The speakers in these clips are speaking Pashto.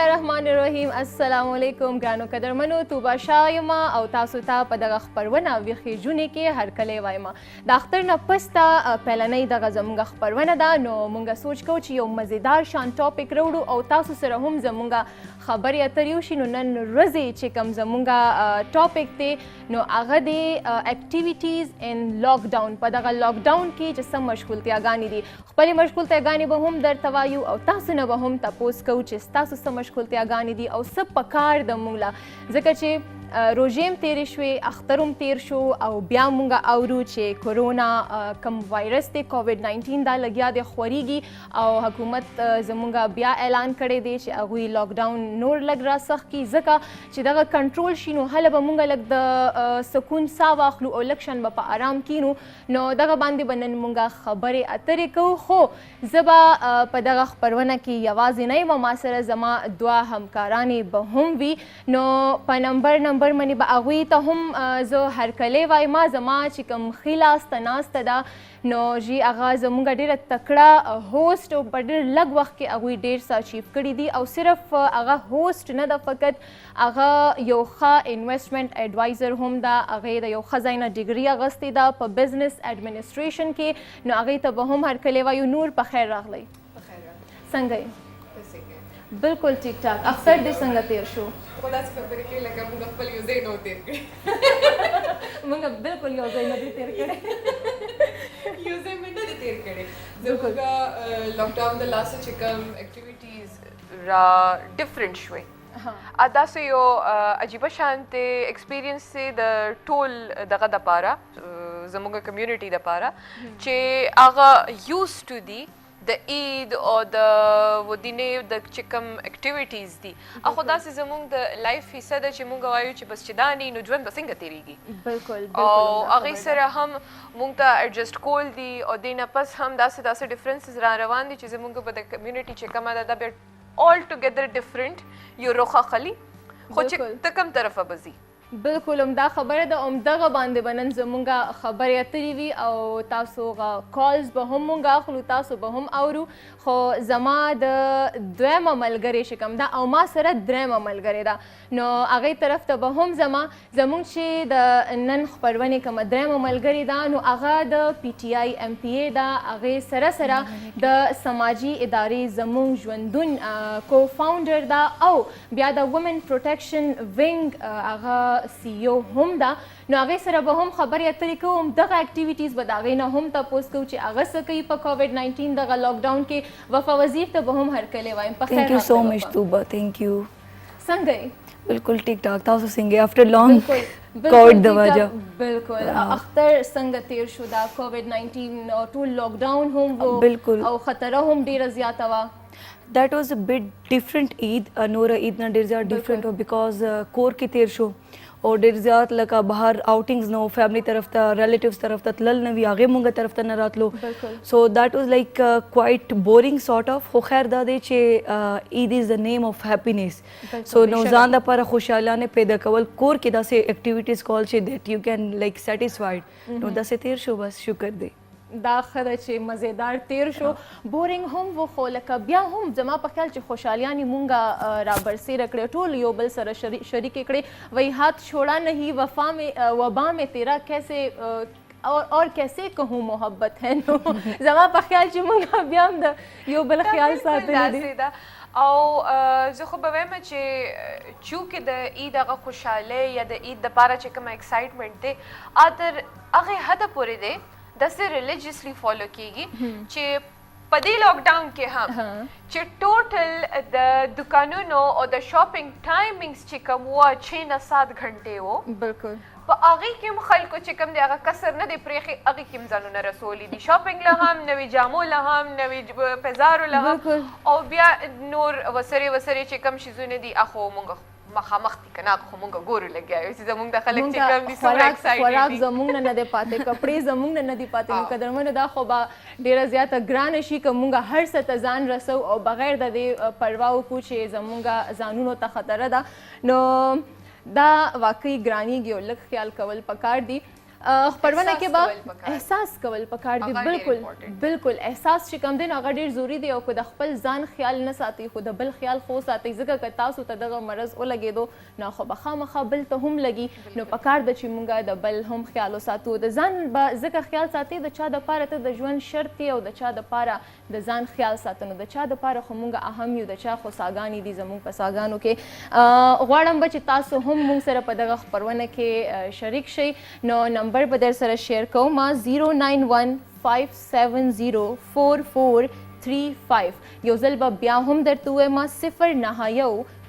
الرحمن الرحیم. السلام علیکم ګرانو قدرمنو، توبه شاه یم او تاسو ته په دغه خپرونه ویښې ژونې کې هرکلی وایم. د اختر نه پسته پیلنۍ دغه زموږ خپرونه ده، نو موږ سوچ کوو چې یو مزیدار شان ټاپک راوړو او تاسو سره هم زموږ خبرې اترې وشي. نو نن ورځې چې کوم زموږ ټاپک دی نو هغه دی اکټیویټیز ان لاکډاون. په دغه لاکډاون کې چې څه مشغولتیاګانې دي، خپلې مشغولتیاګانې به هم درته وایو او تاسو نه به هم تپوس کوو چې ستاسو څه مشغولتیاګانې دي او څه پکار د موږ له، ځکه چې روژې هم تېرې شوې، اختر هم تېر شو او بیا موږ اورو چې کورونا کوم وایرس دی کووډ 19 دا لګیا دی خورېږي او حکومت زموږ بیا اعلان کړی دی چې هغوی لاکډاون نور لږ راسخت کړي، ځکه چې دغه کنټرول شي نو هله به موږ لږ د سکون ساه واخلو او لږ شان به په آرام کینو. نو دغه باندې به نن موږ خبرې اترې کوو. خو زه به په دغه خپرونه کې یوازې نه یم، ما سره زما دوه همکارانې به هم وي. نو په نمبر منی به هغوی ته هم زه هرکلی وایم. زما چې کوم ښي لاسته ناسته ده نو جی هغه زموږ ډېره تکړه هوسټ او په ډېر لږ وخت کې هغوی ډېر څه اچیو کړي دي او صرف هغه هوسټ نه ده، فقط هغه یو ښه انویسټمنټ ایډوایزر هم ده. هغې د یو ښه ځای نه ډګري اخیستې ده په بزنس ایډمنسټریشن کې، نو هغې ته به هم هرکلی وایو. نور په خیر راغلی. څنګه یې؟ بالکل ټیک ټاک. اختر دې څنګه تیر شو؟ خو داسې خبرې کوي لکه موږ خپل یو ځای نه و تېر کړی. موږ بالکل یو ځای نه دی تېر کړی. یو ځای مې نه دی تېر کړی. زموږ لاکډاون د لاسه چې کوم اکټیویټیز را ډفرنټ شوې، داسې یو عجیبه شانتې ایکسپیرینس دی د ټول دغه دپاره زموږ کمیونټي دپاره چې هغه یوز ټو دي د عید او د ودینې د چې کوم اکټیویټیز دي، هغه داسې زموږ د لایف حصه ده چې موږ وایو چې بس چې دا نه نو ژوند به څنګه تېرېږي. بالکل او هغې سره هم موږ ته ایډجسټ کول دي او دې نه پس هم داسې ډفرنسز را روان دي چې زموږ په د کمیونټي چې کومه ده دا بیا آل ټوګیدر ډفرنټ یو روخه خلي، خو چې ته کوم طرفه به ځي. بالکل همدا خبره ده. همدغه باندې به نن زموږ خبرې اترې وي او تاسو کالز به هم موږ اخلو، تاسو به هم اورو. خو زما د دویمه ملګرې چې کوم ده او ما سره دریمه ملګرې ده، نو هغې طرف ته به هم زموږ چې د نن خپرونې کومه دریمه ملګرې ده نو هغه د پی ټي آی ایم پی ای ده، هغې سره د سماجي ادارې زموږ ژوندون کو فاونډر ده او بیا د وومن پروټیکشن ونګ هغه سی او هم ده. نو هغې سره به هم خبرې اترې کوو، همدغه اکټیویټیز به د هغې نه هم تپوس کوو چې هغه څه کوي په کووډ 19 دغه لاکډاون کې. وفا وزیر ته به هم هرکلی وایم. په خیر راغلی. ثانک یو سو مچ توبه. ثانک یو. څنګه یې؟ بالکل ټیک ټاک. تاسو څنګه افټر لانګ کووډ د وجه؟ بالکل. اختر څنګه تیر شو دا کووډ 19 او ټول لاکډاون هم و بالکل او خطره هم ډیره زیاته وه. That was a bit different Eid. نور عید نه ډېر زیات ډفرنټ و بیکاز کور کې تیر شو او ډېر زیات لکه بهر آوټینګز نه و، فیملی طرف ته ریلیټیوز طرف ته تلل نه وي، هغې مونږ طرف ته نه راتلو. سو دیٹ واز لایک کوایټ بورینګ سارټ آف. خو خیر دا دی چې عید از د نیم آف هیپینس. سو نو ځان دپاره خوشحالانې پیدا کول، کور کې داسې اکټیویټیز کول چې دیٹ یو کین لایک سیټسفایډ. نو داسې تیر شو، بس شکر دی. دا ښه ده چې مزیدار تیر شو. بورینګ هم و خو لکه بیا هم زما په خیال چې خوشحالیانې مونږ را برسېره کړې، ټول یو بل سره شریکې کړې. وی هاتھ چھوڑا نہیں وبا میں تیرا کیسے اور کیسے کہوں محبت ہے. نو زما په خیال چې مونږ بیا هم د یو بل خیال ساتلی دی. او زه خو به وایم چې چونکې د عید هغه خوشحالۍ یا د عید دپاره چې کومه ایکسایټمنټ دی تر هغې حده پورې دی داسې ریلیجیسلی فالو کیږي چې په دې لاکډاون کې هم چې ټوټل د دکانونو او د شاپینګ ټایمینګز چې کوم وه 6 نه 7 غنټې وو. بالکل. په هغې کې هم خلکو چې کوم دی هغه کسر نه دی پرېښی، هغې کې هم ځانونه رسولی دي، شاپینګ له هم، نوي جامو له هم، نوي پیزارو له هم، او بیا نور وسرې چې کوم شیزونه دي هغه خو مونږ مخامخ دي که نه، خو مونږ ګورو لګیا یو چې زمونږ د خلک چې کوم دي څومره ایکسایټډ دي. خوراک زمونږ نه نه دی پاتې، کپړې زمونږ نه نه دي پاتې. نو قدرمنو دا خو به ډېره زیاته ګرانه شي که مونږ هر څه ته ځان رسو او بغیر د دې پروا وکړو چې زمونږ ځانونو ته خطره ده. نو دا واقعي ګرانېږي او لږ خیال کول پکار دي. خبرونه کې به کول پکار. احساس کول پکار دی. هغه ډېر بالکل important دی. بالکل احساس چې کم دی نو هغه ډېر ضروري دی او که د خپل ځان خیال نه ساتي خو د بل خیال خو ساتي ځکه که تاسو ته دغه مرض ولګېدو نو خو به خامخا بل ته هم لګي نو پکار ده چې مونږ د بل هم خیال وساتو. د ځان به ځکه خیال ساتي د چا دپاره ته د ژوند شرط یې او د چا دپاره د ځان خیال ساتنو د چا دپاره خو مونږ اهم یو د چا خو ساګانې دي زموږ په ساګانو کې. غواړم به چې تاسو هم مونږ سره په دغه خپرونه کې شریک شئ نو نمبر به در سره شیر کوم 09157044435 یو ځل به بیا هم درته ووایم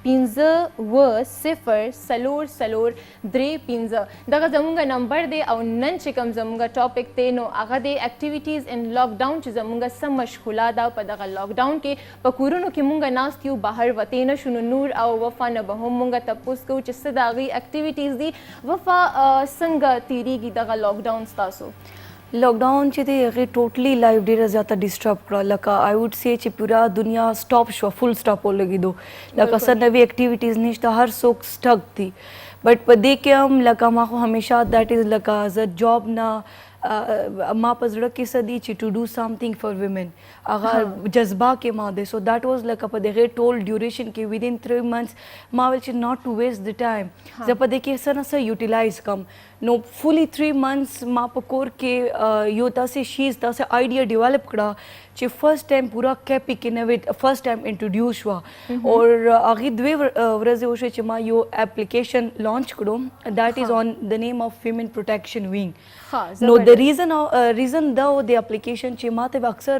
090-0-4-4-3-5 دغه زموږ نمبر دی او نن چې کوم زموږ ټاپک دی نو هغه دی اکټیویټیز ان لاک ډاون چې زموږ څه مشغوله ده په دغه لاک ډاون کې په کورونو کې مونږ ناست یو بهر وتې نه شو نو نور او وفا نه به هم مونږ تپوس کوو چې څه د هغې اکټیویټیز دي. وفا څنګه تیریږي دغه لاک ډاون ستاسو؟ लॉकडाउन چې دی هغې ټوټلی لایف ډېره زیاته ډسټرب کړه لکه آی ووډ سی چې پوره دنیا سټاپ شوه فل سټاپ ولګېدو لکه څه نوې اکټیویټیز نشته هر څوک سټک دي بټ په دې کې هم لکه ما خو همیشه دیټ از لکه زه جاب نه ما په زړه کې څه دي چې ټو ډو سمثینګ فار ویمن هغه جذبه کې ما دی سو دیټ واز لکه په دغې ټول ډیوریشن کې ودین 3 months ما ویل چې ناٹ ټو ویسټ د ټایم زه په دې کې څه نه څه یوټیلایز کم نو فلی 3 months ما په کور کې یو داسې شیز داسې آیډیا ډیولپ کړه چې فرست ټایم پورا کیپی کې نوې فرست ټایم انټروډیوس شوه اور هغې 2 ورځې وشوې چې ما یو اپلیکیشن لانچ کړو دیٹ از آن د نیم آف ویمن پروټیکشن وینګ نو د ریزن دا و د اپلیکیشن چې ما ته به اکثر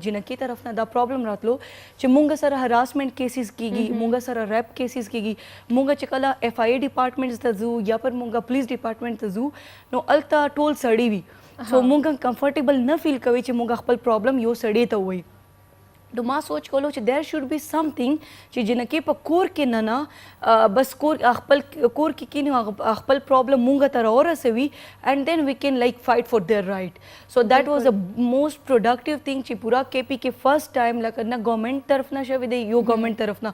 جنکي طرف نه دا پرابلم راتلو چې مونږ سره هراسمنټ کیسز کیږي مونږ سره ریپ کیسز کیږي مونږ چې کله اف آی ډپارټمنټس ته ځو یا پر مونږ پولیس ډپارټمنټ ته ځو نو هلته ټول سړي وي سو مونږ کمفرټیبل نه فیل کوي چې مونږ خپل پرابلم یو سړي ته ووایو نو ما سوچ کولو چې دیر شوډ بی سمثینګ چې جنکې په کور کې نه بس خپل کور کې کینو خپل پرابلم مونږ ته راورسوي اینڈ دین وی کین لایک فایټ فار دیر رائټ سو دیٹ واز ا موسٹ پروډکټیو تھنګ چې پورا کے پی کې فرست ټایم لکه نه ګورنمنٹ طرف نه شوی دی یو ګورنمنٹ طرف نه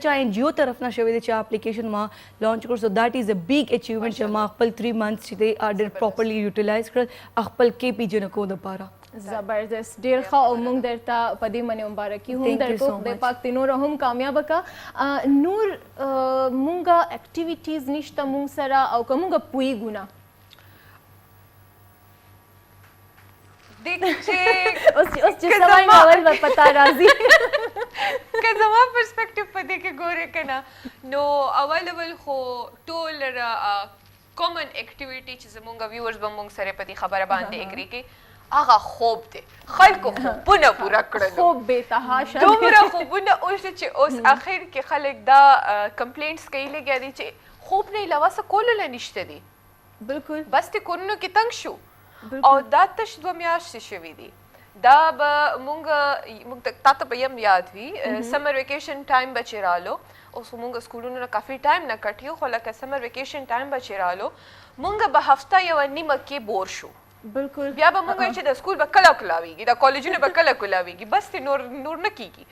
چا این جی او طرف نه شوی دی چې اپلیکیشن ما لانچ کړ سو دیٹ از ا بیگ اچیومنٹ چې ما خپل 3 months چې دی ډېر پراپرلی یوټیلایز کړل خپل کے پی جنکو دپاره زبردست ډیر ښه او موږ درته په دې منې مبارکي هم درکو خدای پاک دې نور هم کامیاب کړه. نور موږ اکټیویټیز نشته موږ سره او که موږ پوهیږو نه اوس چې سوای ناول به پتا راځي که زما پرسپیکټیو په دې کې ګورې که نه نو اول خو ټول کامن اکټیویټي چې زموږ ویورز به موږ سره په دې خبره باندې اګري کوي هغه خوب دی خلکو خوبونه پوره کړل خوب بېتحاشه دومره خوبونه اوس چې اوس اخر کې خلک دا کمپلینټس کوي لګیا دي چې خوب نه علاوه څه کولو له نشته دي بالکل بس دې کورونو کې تنګ شو او دا تش 2 میاشتې شوي دي دا به موږ تا ته به یم یاد وي سمر ویکیشن ټایم به چې رالو اوس موږ سکولونو نه کافي ټایم نه کټیو خو لکه سمر ویکیشن ټایم به چې رالو موږ به هفته یوه نیمه کې بور شو بالکل بیا به موږ چې د سکول به کله کلاویږي د کالجونه به کله کلاویږي بس دې نور نه کیږي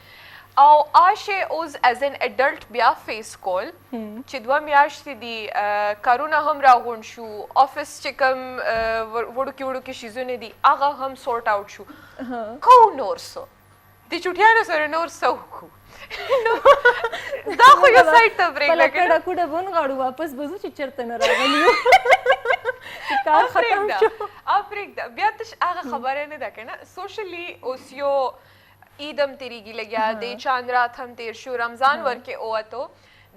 او آشه اوس ایز ان اډلټ بیا فیس کول چې 2 میاشتې دي کارونه هم راغونډ شو افس چې کوم وړوکي شیزونه دي هغه هم سورټ آوټ شو کو نور څه د چوټیانو سره نور څه وکړو دا خو یو سایډ ته برېک لګېده کډه کوډه ونغاړو واپس به ځو چې چېرته نه راغلي یو کار ختم شو پرېږده بیا تش هغه خبره نه ده که نه سوشلی اوس یو عید هم تیریږي لګیا دی چاند رات هم تیر شو رمضان ورکې ووتو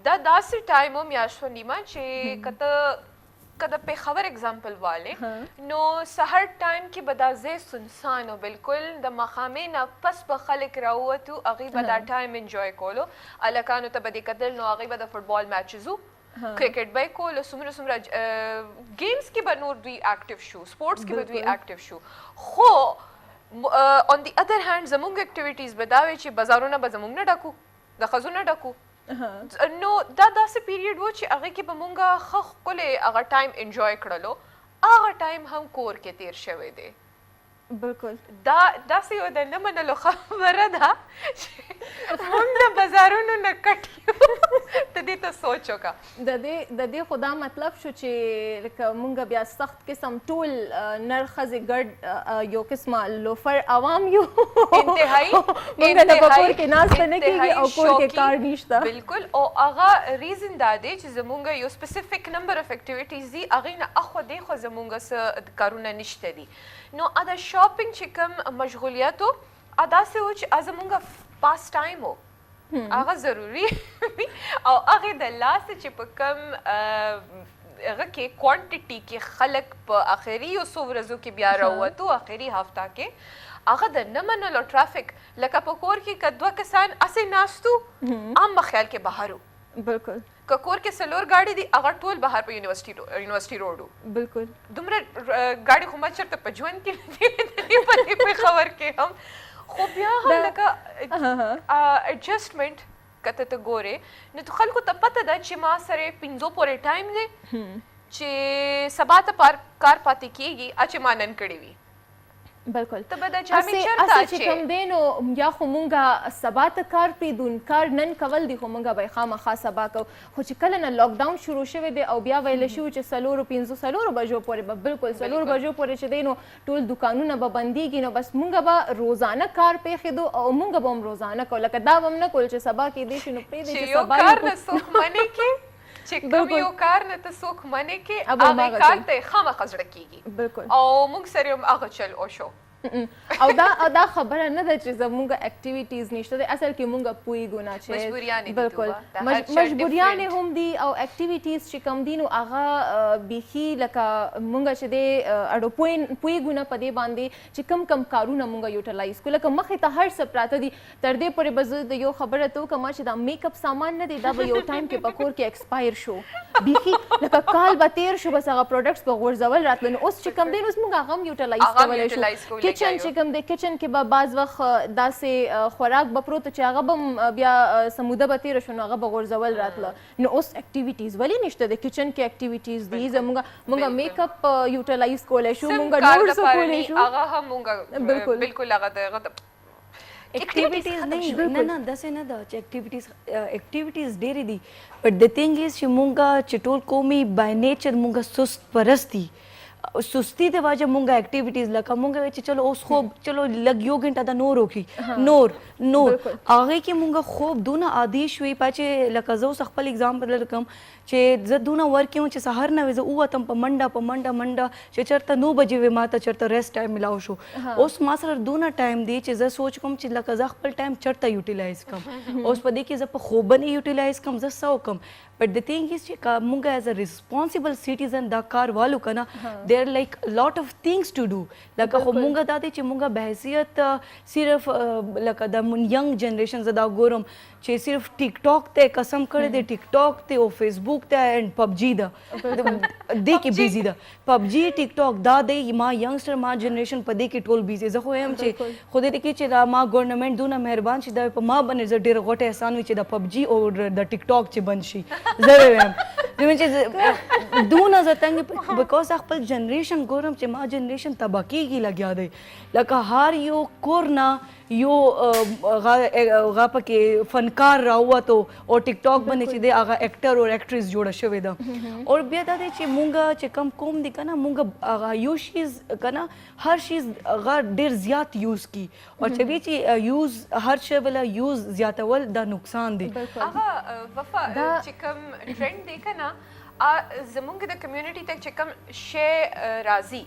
دا داسې ټایم و میاشت و نیمه چې که د پېښور اګزامپل والې نو سحر ټایم کې به دا ځای سنسان و بالکل د ماښامۍ نه پس به خلک راووتو هغوی به دا ټایم انجوی کولو هلکانو ته به دې کتل نو هغوی به د فټبال میچز و کرکټ به یې کولو څومره گیمز کې به نور دوی اکټیو شو سپورټس کې به دوی اکټیو شو خو on the other hand زمونږ اکټیویټیز به دا وی چې بازارونه به زمونږ نه ډکو د ښځو نه ډکو نو دا داسې پیریډ و چې هغې کې به مونږ ښه ښکلی هغه ټایم انجوی کړلو هغه ټایم هم کور کې تیر شوی دی بالکل داسې یو د نه منلو خبره ده چې موږ د بازارونو نه کټ یو ته دې ته سوچ وکړه د دې خو دا مطلب شو چې لکه مونږ بیا سخت قسم ټول نر ښځې ګډ یو قسمه لوفر عوام یو انتهایی مونږ د په کور کې ناسته نه کېږي او کور کې کار نشته بالکل او هغه ریزن دا دی چې زمونږ یو سپیسیفیک نمبر اف اکټیویټیز دي هغې نه اخوا دیخوا زمونږ څه کارونه نشته دي نو دا شاپینګ چې کوم مشغولیت و داسې و چې زمونږ پاس ټایم و هغه ضروري او هغې د لاسه چې په کوم هغه کې کوانټیټي کې خلک په آخري یو څو ورځو کې بیا راووتو آخري هفته کې هغه د نه منلو ټرافیک لکه په کور کې که دوه کسان اسې ناستو عام بخیال کې بهر و بالکل که کور کې څلور ګاډي دي هغه ټول بهر په یونیورسټي روډ و بالکل دومره ګاډي خو ما چېرته په ژوند کې نه دي لیدلي په دې پېښور کې هم خو بیا هم لکه ایډجسټمنټ که ته ګورې نو خلکو ته پته ده چې ما سره 5 پورې ټایم دی چې سبا ته کار پاتې کېږي چې ما نن کړی وي بالکل ته به دا جامې چېرته چې اچې کوم دی نو یا خو مونږه سبا ته کار پریږدو کار نن کول دي خو مونږه به خامخا سبا کوو خو چې کله نه لاک ډاون شروع شوی دی او بیا ویلی شوي چې 4 بجو پورې به بالکل 4 بجو پورې چې دی نو ټول دوکانونه به بندېږي نو بس مونږ به روزانه کار پرېښېدو او مونږ به هم روزانه کوو لکه دا به هم نه کول چې سبا کېدی شي نو پرېږدی چې چې یو سبا کار نه څوک منې کې چې کوم یو کار نه ته څوک منې کې هغې کار ته یې خامخا زړه کېږي بالکل او موږ سره هم هغه چل وشو او دا خبره نه ده چې زمونږ اکټیویټیز نشته دی اصل کې مونږ پوهېږو نه چې بالکل مجبوریانې هم دي او اکټیویټیز چې کوم دي نو هغه بیخي لکه مونږ چې دی اړو پوهېږو نه په دې باندې چې کم کارونه مونږ یوټیلایز کړو لکه مخې ته هر څه پراته دي تر دې پورې به زه د یو خبره ته وکړم چې دا میک اپ سامان نه دی دا به یو ټایم کې په کور کې ایکسپایر شو بیخي لکه کال به تیر شو بس هغه پروډکټس به غورځول راتله نو اوس چې کوم دی نو اوس مونږ هغه هم یوټیلایز کولی شو کچن چې کوم دی کچن کې به بعض وخت داسې خوراک به پروت چې هغه به بیا سموده به تېره شو نو هغه به غورځول راتله نو اوس اکټیویټیز ولې نشته د کچن کې اکټیویټیز دي زموږ میک اپ یوټیلایز کولی شو مونږ نور څه کولی شو هغه هم مونږ بالکل هغه د اکټیویټیز نه نه داسې نه ده چې اکټیویټیز ډېرې دي بټ د تھنګ از چې مونږ چې ټول قومي بای نیچر مونږ سست پرست دي سستی د واجه مونږه اکټیویټیز لکه مونږ چې چلو اوس خوب چلو لګ یو غنټه د نور وکړي نور هغه کې مونږ خوب دونه عادي شوي پچې لکه زه اوس خپل اگزامپل درکم چې زه دونه ورک یم چې سهار نه زه ووتم په منډه چې چېرته 9 بجې وې ما ته چېرته ریسټ ټایم ملاو شو اوس ما سره دونه ټایم دی چې زه سوچ کوم چې لکه زه خپل ټایم چېرته یوټیلایز کړم اوس په دې کې زه په خوبه یوټیلایز کړم زه څه وکړم بٹ د تھنگ از چې مونږ ایز ا ریسپانسبل سټیزن دا کار والو که نه دیر لایک لاٹ آف تھنگس ټو ډو لکه خو مونږ دا دی چې مونږ بحیثیت صرف لکه د ینګ جنریشن زه دا ګورم چې صرف ټیک ټاک ته قسم کړی دی ټیک ټاک ته او فیسبوک ته اینڈ پبجي ده دې کې بیزي ده پبجي ټیک ټاک دا دی ما ینګسټر ما جنریشن په دې کې ټول بیزي زه خو یم چې خو دې کې چې دا ما ګورنمنت دونه مهربان چې دا په ما باندې زه ډېر غوټه احسان وي چې د پبجي او د ټیک ټاک چې بند شي زه ویم چې دونه زه تنګ بیکاز خپل جنریشن ګورم چې ما جنریشن تباه کېږي لګیا دی لکه هر یو کور نه یو هغه پکې فنکار راووتو او ټیک ټاک باندې چې دی هغه ایکټر او ایکټریس جوړه شوې ده او بیا دا دی چې مونږ چې کم کوم دی که نه مونږ هغه یو شیز که نه هر شیز هغه ډېر زیات یوز کی او چې چې یوز هر شی بله یوز زیاتول دا نقصان دی هغه وفا چې کوم ټرینډ دی که نه زمونږ د کمیونټي ته چې کوم شی راځي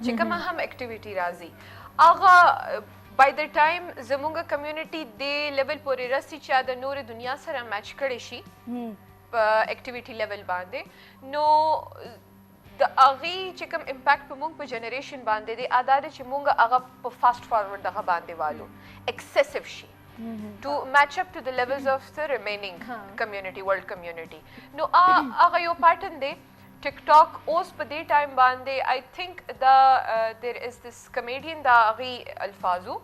چې کومه هم اکټیویټي راځي هغه by the time زمونږ کمیونټي دې لیول پورې رسي چې د نورې دنیا سره میچ کړی شي په اکټیویټي لیول باندې نو د هغې چې کوم امپیکټ په مونږ په جنریشن باندې دی دا دی چې مونږ هغه په فاسټ فارورډ دغه باندې والو ایکسیسیو شي to match up to the levels of the remaining community world community نو هغه یو پیټرن دی ټیک ټاک اوس په دې ټایم باندې I think there is this comedian دا هغې الفاظو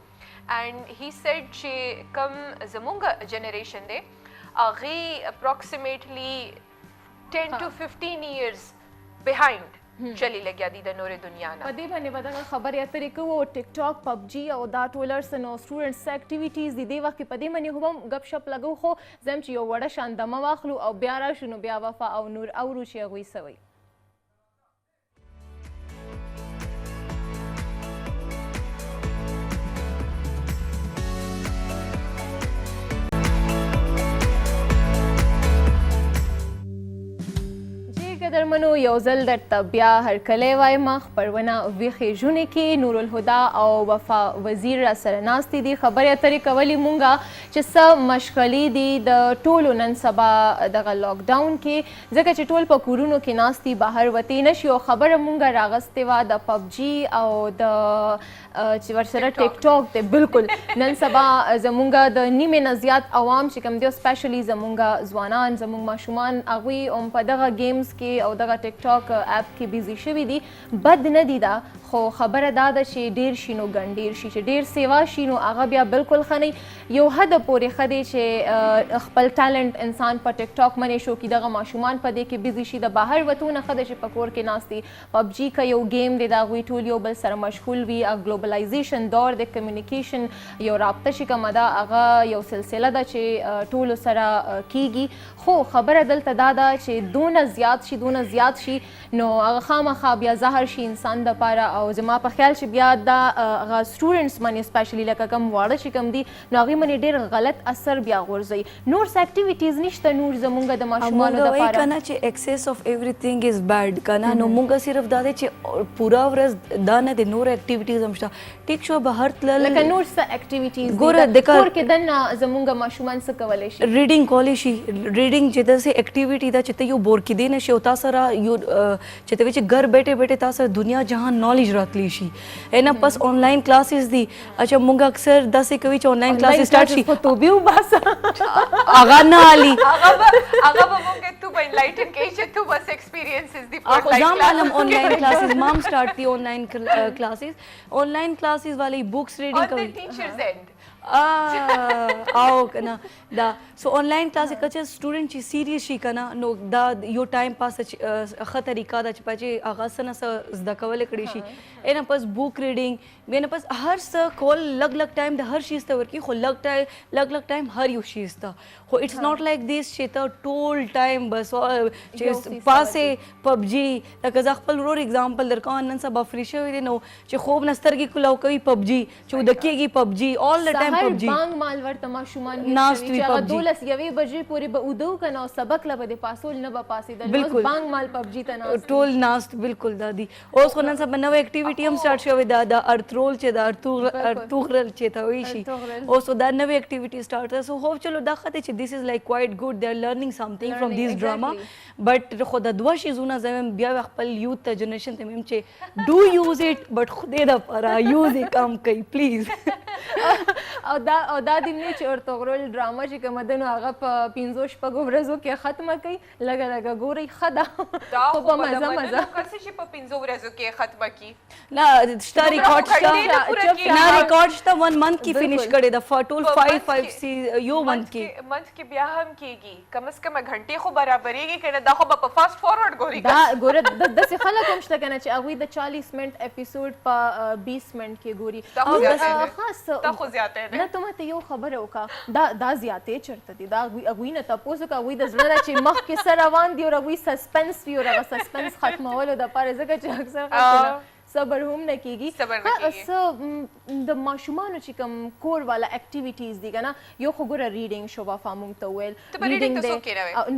and he said چې کوم زمونږ جنریشن دی هغې approximately 10 to 15 years behind چلی لګیا دي د نورې دنیا نه. په دې باندې به دغه خبرې اترې کوو ټیک ټاک پبجي او دا ټولرس نو سټوډنټس اکټیویټیز دي دې وخت کې په دې باندې هم ګپ شپ لګو خو زم چې یو وړه شان دمه واخلو او بیا راشو نو بیا وفا او نور اورو چې هغوی څه وایي. قدرمنو یو ځل درته بیا هرکلی وایم خپرونه ویښې ژونې کې نور الهدا او وفا وزیر را سره ناستې دي خبرې اترې کولې مونږه چې څه مشغلې دي د ټولو نن سبا دغه لاکډاون کې ځکه چې ټول په کورونو کې ناست دي بهر وتې نشي او خبره مونږه راغستې وه د پبجي او د چې ورسره ټیک ټاک دی بلکل نن سبا زمونږ د نیمې نه زیات عوام چې کوم دی سپیشلی زمونږ ځوانان زمونږ ماشومان هغوی هم په دغه گیمز کې او دغه ټیک ټاک اپ کې بیزي شوي دي بد نه دي دا خو خبره دا ده چې ډیر شي نو ګنډیر شي چې ډیر سیوا شي نو هغه بیا بلکل ښه نه یو حد پورې ښه دی چې خپل ټالنټ انسان په ټیک ټاک منې شو کې دغه ماشومان په دې کې بیزي شي د بهر وتو نه ښه ده چې په کور کې ناست دي پبجي که یو گیم دی د هغوی ټول یو بل سره مشغول وي ګلوبلایزیشن دور د کمیونیکیشن یو رابطه چې کومه ده هغه یو سلسله ده چې ټولو سره کیږي خو خبره دلته دا ده چې دونه زیات شي نو هغه خامخا بیا زهر شي انسان دپاره او زما په خیال چې بیا دا هغه سټوډنټس باندې سپیشلی لکه کوم واړه چې کوم دي نو هغوی باندې ډېر غلط اثر بیا غورځوي نور اکټیویټیز نشته نور زمونږ د ماشومانو دپاره موږ وایي که نه چې ایکسیس اف ایوریثینګ از بیډ که نه نو موږ صرف دا دی چې پوره ورځ دا نه دی نور اکټیویټیز هم شته ټیک شو بهر تلل لکه نور څه اکټیویټیز ګوره دي کور کې دننه زمونږ ماشومان څه کولی شي ریډینګ کولی شي ریډینګ چې داسې اکټیویټي ده چې ته یو بور کیدی نه شي او تا سره یو چې ته وایې چې ګر بیټې بیټې تا سره دنیا جهان نالج راتلی شي نه بس آنلاین کلاسز دي اچھا موږ اکثر داسې کوي چې آنلاین کلاسز سٹارټ شي خو توبې وباسه هغه نه علي هغه به مونږ ته په انلایټن کې چې تو بس ایکسپیرینسز دي خو ځان عالم آنلاین کلاسز مام سٹارٹ دی آنلاین کلاسز آنلاین کلاسز والی بکس ریډینګ کوي ټیچرز اینڈ او کنه دا سو آنلاین کلاس کچه سټوډنټ چې سیریس شي کنه نو دا یو ټایم پاس ښه طریقه ده چې پچې هغه څه نه څه زده کولی کړی شي نه پس بک ریډینګ بیا نه پس هر څه کول لږ ټایم د هر شیز ته ورکړي خو لږ ټایم هر یو شیز ته خو اټس ناٹ لایک دیس چې ته ټول ټایم بس چې پاسې پبجي لکه زه خپل ورور اگزامپل درکوم نن سبا فری شوی دی نو چې خوب نه سترګې کلاو کوي پبجي چې وده کېږي پبجي آل د ټایم پبجي بانګ مال ورته ماشومان ناست وي چې هغه PUBG. 12 یوې بجې پورې به اوده وکنه او سبق له به د پاسول نه به پاسېدل بالکل. اوس بانګ مال پبجي ته ناست ټول ناست بالکل دادی اوس خو نن سبا نوې اکټیویټي هم سٹارټ شوې ده د ارترول چې د ارتوغرل چې ته وایي شي اوس دا نوې اکټیویټي سٹارټ ده سو هوپ چلو دا ښه دی چې دیس از لایک کوایټ ګډ دے آر لرنینګ سمثینګ فرام دیس ډراما بټ خو د دوه شیزونه زم بیا خپل یوث ته جنریشن ته مم چې ډو یوز اټ بټ خدای دا پاره یوز یې کم کوي پلیز او دا دی نه چې ارتوغرل ډراما چې کومه ده نو هغه په 5 شپږو ورځو کې ختمه کوي لږه ګورئ ښه ده خو په مزه کسې چې په 5 ورځو کې ختمه کی نه شته ریکارډ شته نه ریکارډ شته 1 منث کې فینیش کړي د ټول 5 سی یو منث کې بیا هم کېږي کم از کم غنټې خو برابرېږي کنه دا خو په فاست فارورډ ګوري دا ګوره داسې خلک هم شته کنه چې هغوی د 40 منټ اپیسوډ په 20 منټ کې ګوري خاص دا خو زیاته ده نه ته ماته یو خبره وکړه دا زیاتې چېرته دي دا هغوی نه تپوس وکړه هغوی د زړه نه چې مخکې څه روان دي او هغوی سسپنس وي او هغه سسپنس ختمولو دپاره ځکه چې اکثر خلکو صبر هم نه کېږي د ماشومانو چې کوم کور والا اکټیویټیز دي که نه یو خو ګوره ریډینګ شو وفا مونږ ته وویل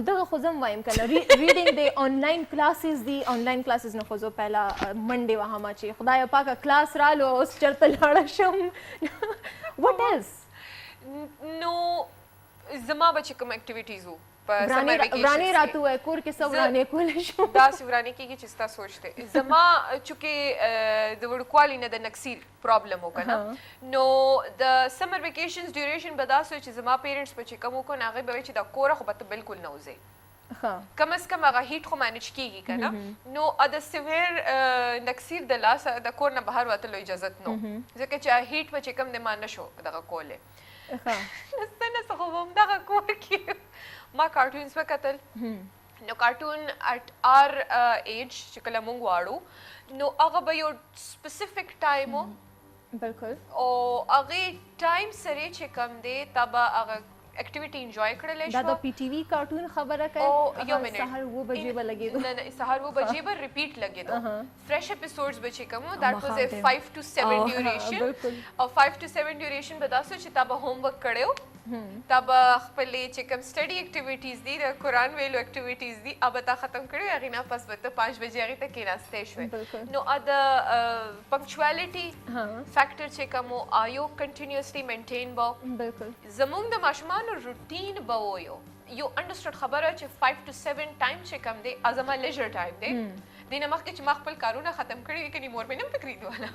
دغه خو زه هم وایم که نه ریډینګ دی آنلاین کلاسز دي آنلاین کلاسز نه خو زه پهله منډې وهمه چې خدایه پاکه کلاس رالو اوس چېرته لاړه شم وټ ایلس نو زما به چې کوم اکټیویټیز وو ورانې راته ووایه کور کې څه ورانې کولی شو داسې ورانې کېږي چې ستا سوچ دی زما چونکې د وړوکوالي نه د نکسیر پرابلم و که نه نو د سمر ویکیشنز ډیوریشن به داسې و چې زما پیرنټس به چې کوم وکړو نو هغوی به وایي چې دا کوره خو به ته بلکل نه وځې کم از کم هغه هیټ خو مینج کېږي که نه نو د سویر نکسیر د لاسه د کور نه بهر وتلو اجازت نو ځکه چې هیټ به چې کوم دی ما نه شو دغه کولی نسته نه څه خو به همدغه کور کې ما کارټونز وکتل نو کارټون اټ آر ایج چې کله مونږ واړو نو هغه به یو سپیسیفیک ټایم و بالکل او هغې ټایم سره چې کم دی تا به هغه اکټیویټي انجوای کړلی دا د شوه پی ټی وي کارټون خبره او کوي یو منټ سهار 9 بجې به لګېدو نه نه سهار 9 بجې به ریپیټ لګېدو فرش اپیسوډز به چې کوم دیٹ واز مخاطب. 5 to 7 ډیوریشن بالکل. او 5 to 7 ډیوریشن به تاسو چې تا به هوم ورک کړو تا به خپلې چې کوم سټډي اکټیویټیز دي د قرآن ویلو اکټیویټیز دي هغه به تا ختم کړي هغې نه پس به ته 5 بجې هغې ته کېناستې بالکل. شوې نو د پنکچوالټي فیکټر چې کوم و آیو کنټینیوسلی مینټین به بالکل زموږ د ماشومانو روټین به و یو انډرسټوډ خبره چې 5 to 7 ټایم چې کم دی زما لیژر ټایم دی دې نه مخکې چې ما خپل کارونه ختم کړي وي کني مور مې نه فکرې دوله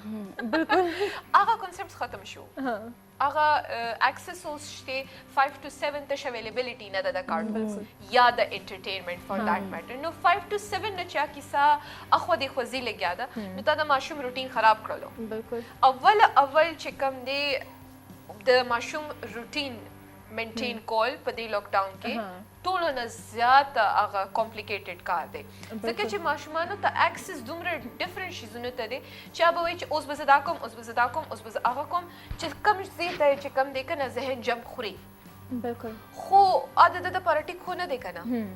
بالکل هغه کنسپټس ختم شو هغه اکسس اوس شته 5 to 7 تش اویلیبিলিټي نه ده د کارټون یا د انټرټینمنت فار دیٹ میټر نو 5 to 7 نه چا کیسه اخو د خوځي لګیا ده نو تا د ماشوم روټین خراب کړلو بالکل اول چې کم دی د ماشوم روټین مینټین کول په دې لاک ډاون کې ټولو نه زیات هغه کمپلیکیټډ کار دی ځکه چې ماشومانو ته اکسس دومره ډفرنٹ شیزونو ته دی چې هغه به وایي چې اوس به زه دا کوم اوس به زه دا کوم اوس به زه هغه کوم چې کم ځای ته چې کم دی که نه ذهن جمع خوري بالکل خو دا د دپاره ټیک خو نه دی که نه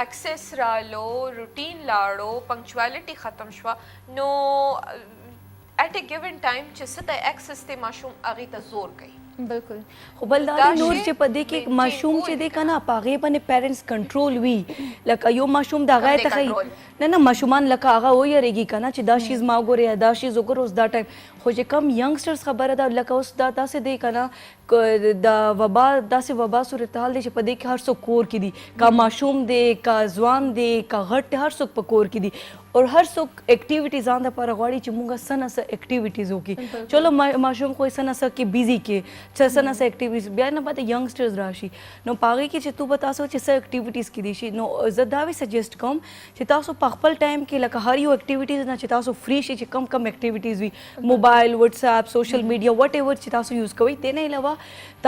اکسس رالو روټین لاړو پنکچوالټي ختم شوه نو ایٹ اے ګیون ټایم چې څه ته اکسس دی ماشوم هغې ته زور کوي بالکل خو بل دا نور چې په دې کې ماشوم چې دی کنه په هغې باندې پیرنټس کنټرول وي لکه یو ماشوم د هغه ته ښایي نه ماشومان لکه هغه ویریږي کنه چې دا شیز ما وګورې دا شیز وګوره اوس دا ټایم خو چې کم ینګسټرز خبره ده لکه اوس دا داسې دی کنه د وبا داسې وبا صورتحال دی چې په دې کې هر څوک کور کې دي کا ماشوم دی کا ځوان دی کا غټ هر څوک په کور کې دي اور هر څوک اکټیویټیز ځان دپاره غواړي چې موږ څه نه څه اکټیویټیز وکړي چلو ماشوم خو څه نه څه کې بیزي کې څه نه څه اکټیویټیز بیا نه پته ینګسټرز راشي نو په هغې کې چې تو به تاسو چې څه اکټیویټیز کېدی شي نو زه دا وی سجیسټ کوم چې تاسو په خپل ټایم کې لکه هر یو اکټیویټیز نه چې تاسو فری شي چې کم کم اکټیویټیز وي موبایل واتس اپ سوشل میډیا وټ ایور چې تاسو یوز کوئ دې نه علاوه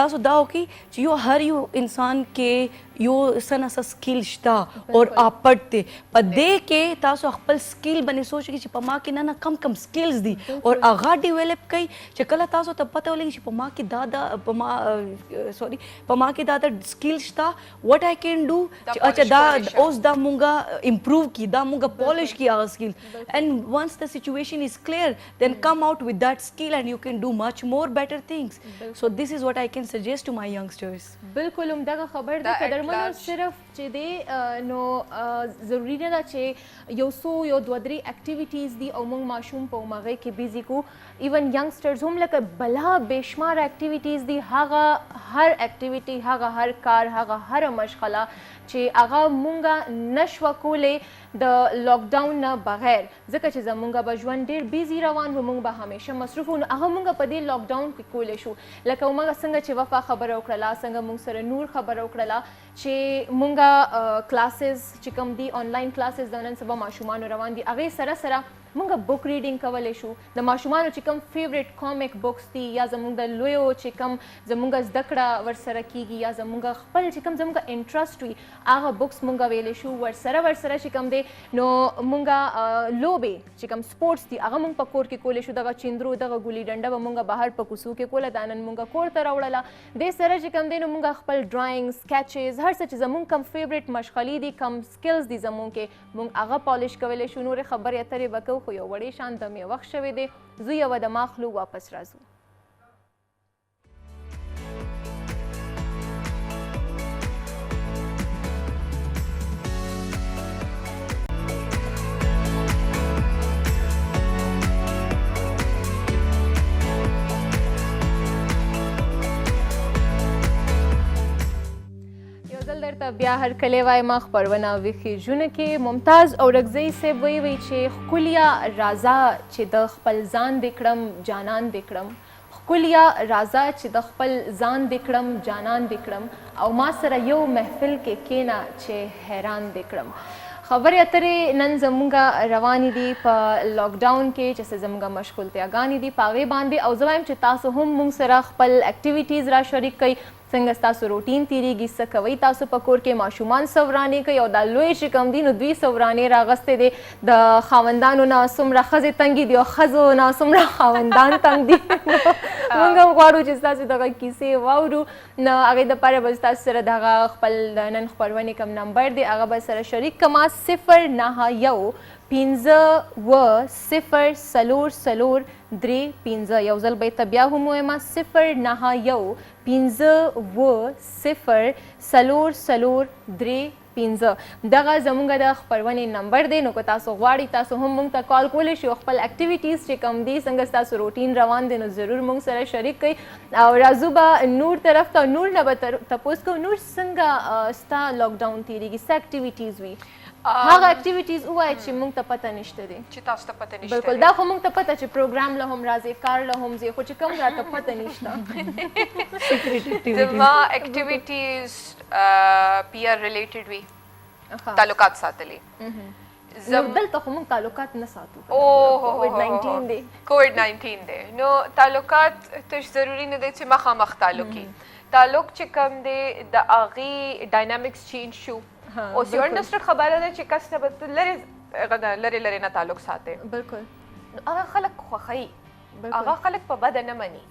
تاسو دا وکړئ چې یو هر یو انسان کې یو څه نه څه سکیل شته اور آپټ دی په دې کې تاسو خپل سکیل باندې سوچ کې چې په ما کې نه کم کم سکیلز دي اور هغه ډیولپ کوي چې کله تاسو ته پته ولګي چې په ما کې په ما کې دا سکیل شته وټ آی کین ډو چې اچھا دا اوس دا مونږه امپروو کی دا مونږه پالش کی هغه سکیل اینڈ ونس د سچویشن از کلیئر دین کم آؤٹ with that skill and you can do much more better things so this is what I can suggest to my youngsters بالکل همدغه خبر دی قدرمنو صرف چې دی نو ضروري نه ده چې یو څو یو دوه درې اکټیویټیز دي او موږ ماشوم په همغې کې بیزي کو ایون ینګسټرز هم لکه بلا بېشمار اکټیویټیز دي هغه هر اکټیویټي هغه هر کار هغه هره مشغله چې هغه مونږه نشوه کولی د لاکډاون نه بغیر ځکه چې زمونږ به ژوند ډېر بیزي روان و مونږ به همیشه مصروف وو نو هغه مونږ په دې لاکډاون کې کولی شو لکه مونږ څنګه چې وفا خبره وکړله څنګه مونږ سره نور خبره وکړله چې مونږ کلاسز چې کوم دي آنلاین کلاسز د نن سبا ماشومانو روان دي هغې سره سره مونږ بک ریډینګ کولی شو د ماشومانو چې کوم فیوریټ کامیک بکس دي یا زمونږ د لویو چې کوم زمونږ زده کړه ورسره کیږي یا زمونږ خپل چې کوم زمونږ انټرسټ وي هغه بکس مونږ ویلی شو ورسره چې کوم دی نو مونږ لوبې چې کوم سپورټس دي هغه مونږ په کور کې کولی شو دغه چیندرو دغه ګولي ډنډه به مونږ بهر په کوڅو کې کوله دا نن مونږ کور ته راوړله دې سره چې کوم دی نو مونږ خپل ډرایینګ سکیچز هر څه چې زمونږ کم فیوریټ مشغلې دي کم سکلز دي زمونږ کې مونږ هغه پالش کولی شو نورې خبرې اترې به کوو خو یو وړې شان د مې وخت شوی دی زه یوه د ماخلو واپس راځو درته بیا هر کلی وایم خپرونه ویښې ژوند کې ممتاز اورکزۍ صاحب وی چې ښکليه راځه چې د خپل ځان دې کړم جانان دې کړم ښکليه راځه چې د خپل ځان دې کړم جانان دې کړم او ما سره یو محفل کې کېنه چې حیران دې کړم خبرې اترې نن زموږ روانې دي په لاکډاون کې چې څه زموږ مشغولتیاګانې دي په هغې باندې او زه وایم چې تاسو هم موږ سره خپل اکټیویټیز را شریک کړئ څنګه ستاسو روټین تیریږي، څه کوئ تاسو په کور کې، ماشومان څه ورانې کوي، او دا لوی چې کوم دي نو دوی څه ورانې راغستې دي، د خاوندانو نه څومره ښځې تنګې دي او ښځو نه څومره خاوندان تنګ دي. موږ هم غواړو چې ستاسو دغه کیسې واورو. نو هغې دپاره به ستاسو سره دغه خپل د نن خپرونې کوم نمبر دی هغه به سره شریک کما 091-004-3 یو ځل به یې ته بیا هم ووایم 091-004-3 دغه زموږ د خپرونې نمبر دی. نو که تاسو غواړئ تاسو هم موږ ته کال کولی شئ او خپل اکټیویټیز چې کوم دي څنګه ستاسو روټین روان دی نو ضرور موږ سره شریک کړئ. او راځو به نور طرف ته، نور نه به تپوس کوو نور څنګه ستا لاکډاون تېرېږي، څه اکټیویټیز وي؟ هغه اکټیویټیز ووایه چې موږ ته پته نشته دی. چې تاسو ته پته نشته بالکل دا خو موږ ته پته چې پروګرام له هم راځي، کار له هم ځي، خو چې کوم راته پته نشته. زما اکټیویټیز PR ریلیټډ وي، تعلقات ساتلي. دلته خو موږ تعلقات نه ساتو، کووډ-19 دی. کووډ-19 دی نو تعلقات ته ضروري نه دی چې مخامخ تعلقي تعلق چې کوم دی د هغې ډاینامیکس چینج شو. اوس یو انډسټرډ خبره ده چې کس نه به لرې نه تعلق ساتي. بالکل هغه خلک خوښوي، هغه خلک په بده نه مني.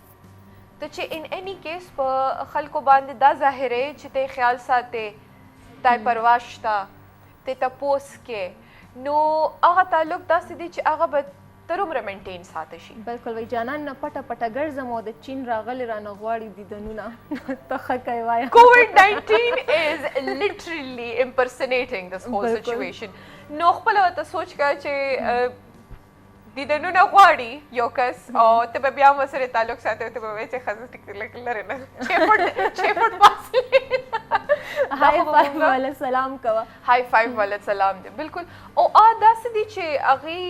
ته چې ان اني کیس په خلکو باندې دا ظاهرې چې ته خیال ساتې، تای پروا شته، ته تپوس کې، نو هغه تعلق داسې دی چې هغه به تر عمره مینټین ساته شي. بالکل وایي جانان نه پټه پټه ګرځم او د چین راغلي رانه غواړي دیدنونه. ته ښه کوې وایه. COVID-19 is literally impersonating this whole situation. نو خپله ورته سوچ کوه چې دیدنونه غواړي یو کس او ته به بیا هم ورسره تعلق ساتې او ته به وایې چې ښځه ټیک لږ لرې نه 6 فټ فاصلې. هائی فایو والا سلام کوه. هائی فایو والا سلام دی بالکل. او داسې دي چې هغې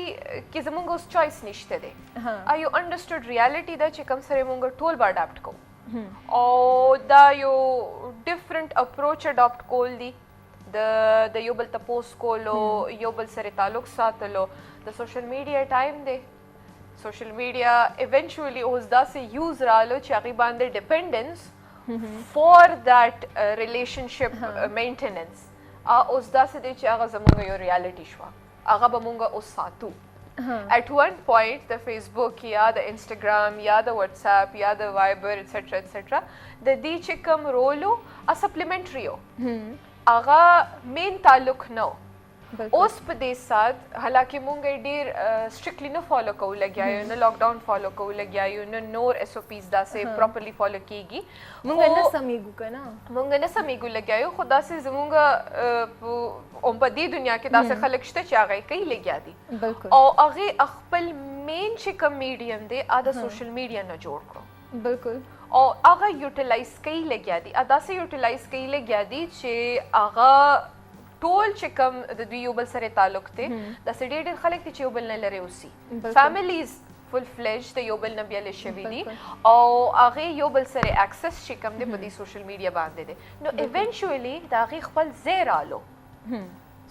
کې زموږ اوس چوایس نشته دی. یو انډرسټوډ ریالټي ده چې کوم سره موږ ټول به اډاپټ کوو او دا یو ډفرنٹ اپروچ اډاپټ کول دي، د یو بل تپوس کولو، یو بل سره تعلق ساتلو. د سوشل میډیا ټایم دی، سوشل میډیا ایونچولی اوس داسې یوز رالو چې هغې باندې ډیپینډنس فور دیٹ ریلیشنشپ مینټیننس اوس داسې دی چې هغه زموږ یو ریالټي شوه، هغه به موږ اوس ساتو. At one point د فیسبوک یا د انسټاګرام یا د واتساپ یا د وایبر ایټسټرا ایټسټرا د دې چې کوم رول و سپلیمنټري و، هغه مین تعلق نه و. اوس په دې سات حالانکه مونږ ډیر سټریکټلی نه فالو کوو لګیا یو، نه لاک ډاون فالو کوو لګیا یو، نه نور SOPs داسې پراپرلی فالو کیږي. مونږ نه سمېږو که نه، مونږ نه سمېږو لګیا یو، خو داسې زمونږ په دې دنیا کې داسې خلک شته چې هغه یې کوي لګیا دي او هغې خپل مین چې کوم میډیم دی هغه د سوشل میډیا نه جوړ کړو. بالکل. او هغه یوټیلایز کوي لګیا دي، داسې یوټیلایز کوي لګیا دي چې هغه ټول چې کوم د دوی یو بل سره تعلق دی داسې ډېر ډېر خلک دي چې یو بل نه لرې اوسي. فیملیز فل فلیج د یو بل نه بیلې شوي دي او هغې یو بل سره اکسس چې کوم دی په دې سوشل میډیا باندې دی. نو ایونچولی د هغې خپل ځای رالو،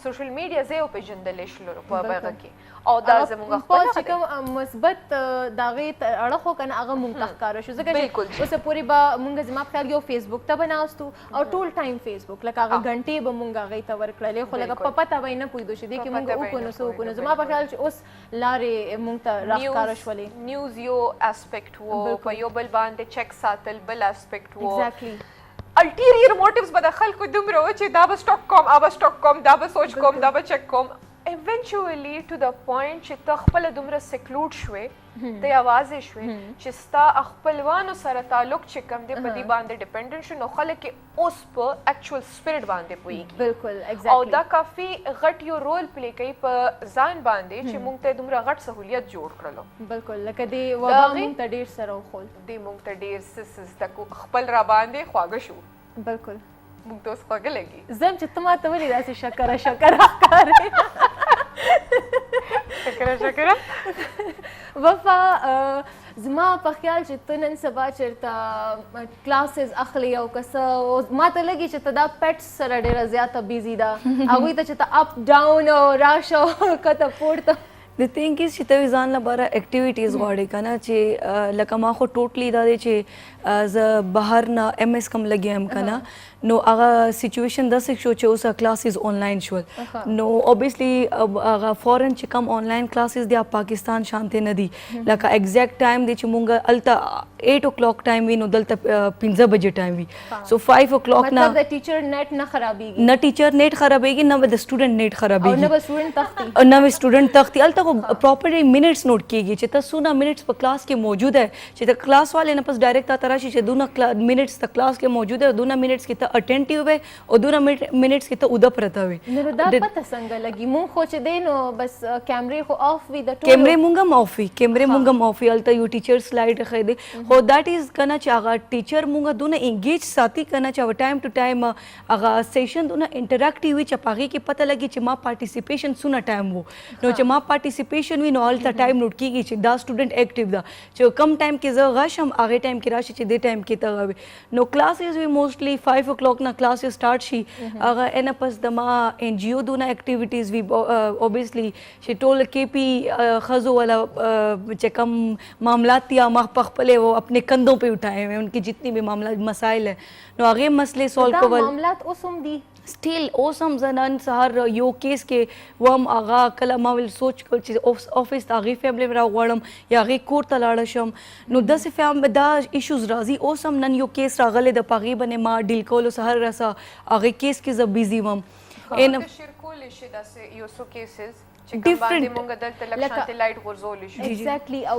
سوشل میډیا ځای وپېژندلی شلو په هغه کې او دا زموږ خپل چې کوم مثبت د هغې اړخ و که نه هغه مونږ ته ښکاره شو. ځکه چې اوسه پورې به مونږ زما په خیال یو فیسبوک ته به ناستو او ټول ټایم فیسبوک لکه هغه ګنټې به مونږ هغې ته ورکړلې، خو لکه په پته به یې نه پوهېدو چې دې کې مونږ وکړو نو څه وکړو. نو زما په خیال چې اوس لارې مونږ ته راښکاره شولې. نیوز یو اسپیکټ و، په یو بل باندې چیک ساتل بل اسپیکټ و. ایگزیکټلی الټیریئر موټیوز به د خلکو دومره و چې دا به سټاک کوم، هغه به سټاک کوم، دا به سوچ کوم، دا به چک کوم. ایونچولی ټو د پوینټ چې ته خپله دومره سیکلوډ شوې، ته یوازې شوې چې ستا خپلوانو سره تعلق چې کوم دی په دې باندې ډیپینډنټ شو، نو خلک یې اوس په اکچوال سپیرټ باندې پوهېږي. بالکل او دا کافي غټ یو رول پلی کوي په ځان باندې چې موږ ته دومره غټ سهولیت جوړ کړلو. بالکل لکه دې وبا موږ ته ډېر سره وښول، دې موږ ته ډېر څه زده کړو، خپل را باندې خواږه شو. بالکل موږ ته اوس خواږه لګي. زه هم چې ته ما ته ولې داسې شکره شکره ښکارې. شکره وفا زما په خیال چې ته نن سبا چېرته کلاسز اخلي او که څه ما ته لګي چې ته دا پیټس سره ډېره زیاته بیزي ده، هغوی ته چې ته اپ ډاون او راشه او کته پورته. د thing is چې ته ځان لپاره اکټیویټیز غواړې کنه چې لکه ما خو ټوټلی دا دی چې زه بهر نه ایم اس کم لګیم کنه نو هغه سچویشن داسې شو چې اوس کلاسز آنلاین شول نو اوبویسلی هغه فورن چې کم آنلاین کلاسز دی پاکستان شانته نه دي لکه ایگزیکټ ټایم دی چې مونږ الته 8 o'clock ټایم وی نو دلته 15 بجې ټایم وی سو 5 o'clock نه مطلب د ټیچر نیټ نه خرابېږي نه ټیچر نیټ خرابېږي نه د سټوډنټ نیټ او خرابېږي نه به سټوډنټ تختی نو سټوډنټ تختی الته پراپرلی منټس نوٹ کیږي چې تاسو نه منټس په کلاس کې موجود ہے چې د کلاس والے نه پس ډایرکټ تا تراشي چې دونه منټس ته کلاس کې موجود ہے دونه منټس کې ته اټینټیو وي او دونه منټس کې ته اوده پرته وي نو دا پته څنګه لګي مونږ خو چې دی نو بس کیمرې خو آف وي د ټولو کیمرې مونږ هم آف وي کیمرې مونږ هم آف وي الته یو ټیچر سلایډ خې دی خو دیٹ از کنه چې هغه ټیچر مونږ دونه انګیج ساتي کنه چې ټایم ټو ټایم هغه سیشن دونه انټریکټیو وي چې پاږي کې پته لګي چې ما پارټیسیپیشن سونه ټایم وو نو چې ما پارټیسیپیشن وي نو الته ټایم نوٹ کیږي چې دا سټوډنټ ایکټیو ده چې کم ټایم کې زه غشم هغه ټایم کې راشي چې دې ټایم کې ته غوي نو کلاسز وی موستلی 5 o'clock نه کلاسز سٹارټ شي هغه ان پس د ما ان جی او دونه ایکټیویټیز وی اوبویسلی چې ټول کې پی خزو والا چې کم معاملات یا ما خپل وہ اپنے کندھوں پہ اٹھائے ہوئے ان کی جتنی بھی معاملات مسائل ہیں نو هغه مسئلے سولو کول معاملات اوس هم دي سټیل اوس هم زنان سهار یو کیس کې وم هغه کله ما ول سوچ کړ چې افیس ته هغې فیملی را غواړم یا هغې کور ته لاړه شم نو داسې دا ایشوز راځي اوس هم نن یو کیس راغلی د په هغې باندې ما ډیل کولو سهار راسه هغې کیس کې زه بیزي وم شیر کولی شي داسې یو څو کیسز چې کوم باندې مونږ دلته لږ شانتې لایټ غورځولی شو ایگزیکټلی او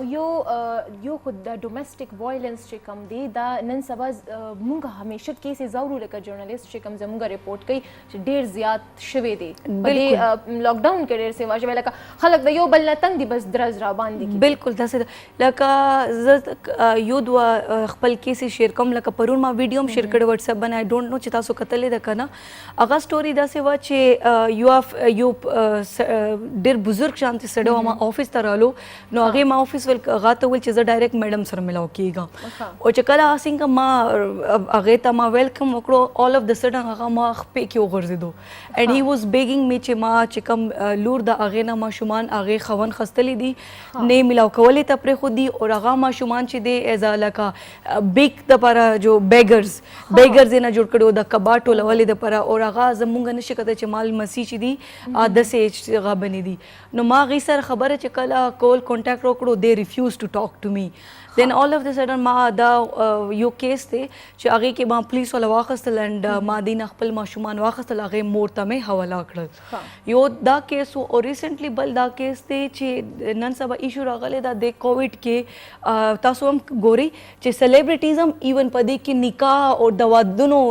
یو خو د ډومestic وایلنس چې کم دی دا نن سبا مونږ همیشه کیسز اورو لکه جرنالیست چې کم زموږ رپورټ کوي چې ډېر زیات شوی دی په دې لاک ډاون کې ډېر سیوا شوی لکه خلک د یو بل نه تنګ دي بس درز را باندې بالکل داسې لکه زه یو دوه خپل کیسې شیر کوم لکه پرون ما ویډیو هم شیر کړی واتس اپ باندې آی ډونټ نو چې تاسو کتلې ده که نه هغه سټوري داسې وه چې یو ډېر بزرګ شانتې سړی و ما آفس ته رالو نو هغې ما آفس ول هغه ته ویل چې زه ډایرکټ میډم سره ملاو کېږم او چې کله څنګه ما هغې ته ما ویلکم وکړو آل اف د سډن هغه ما خپې کې وغورځېدو اینډ هی واز بیګینګ می چې ما چې کوم لور د هغې نه ماشومان هغې خون خستلی دي نه ملاو کولی ته پرېښودي او هغه ماشومان چې دی ایز ا لکه بیک دپاره جو بیګرز یې نه جوړ کړي د کباټ ټولولې دپاره او هغه زمونږ نشي کتی چې مال مسیح چې دي داسې هغه بنې دي نو ما هغې سره خبره چې کله کول کانټیکټ وکړو دے ریفیوز ټو ټاک ټو می دین آل اف د سډن ما دا یو کیس دی چې هغې کې ما پولیس والا واخیستل اینډ ما دې نه خپل ماشومان واخیستل هغې مور ته مې حواله کړل یو دا کیس و او ریسنټلی بل دا کیس دی چې نن سبا ایشو راغلی دا د کووډ کې تاسو هم ګورئ چې سیلیبریټیز هم ایون په دې کې نکاح او د وادونو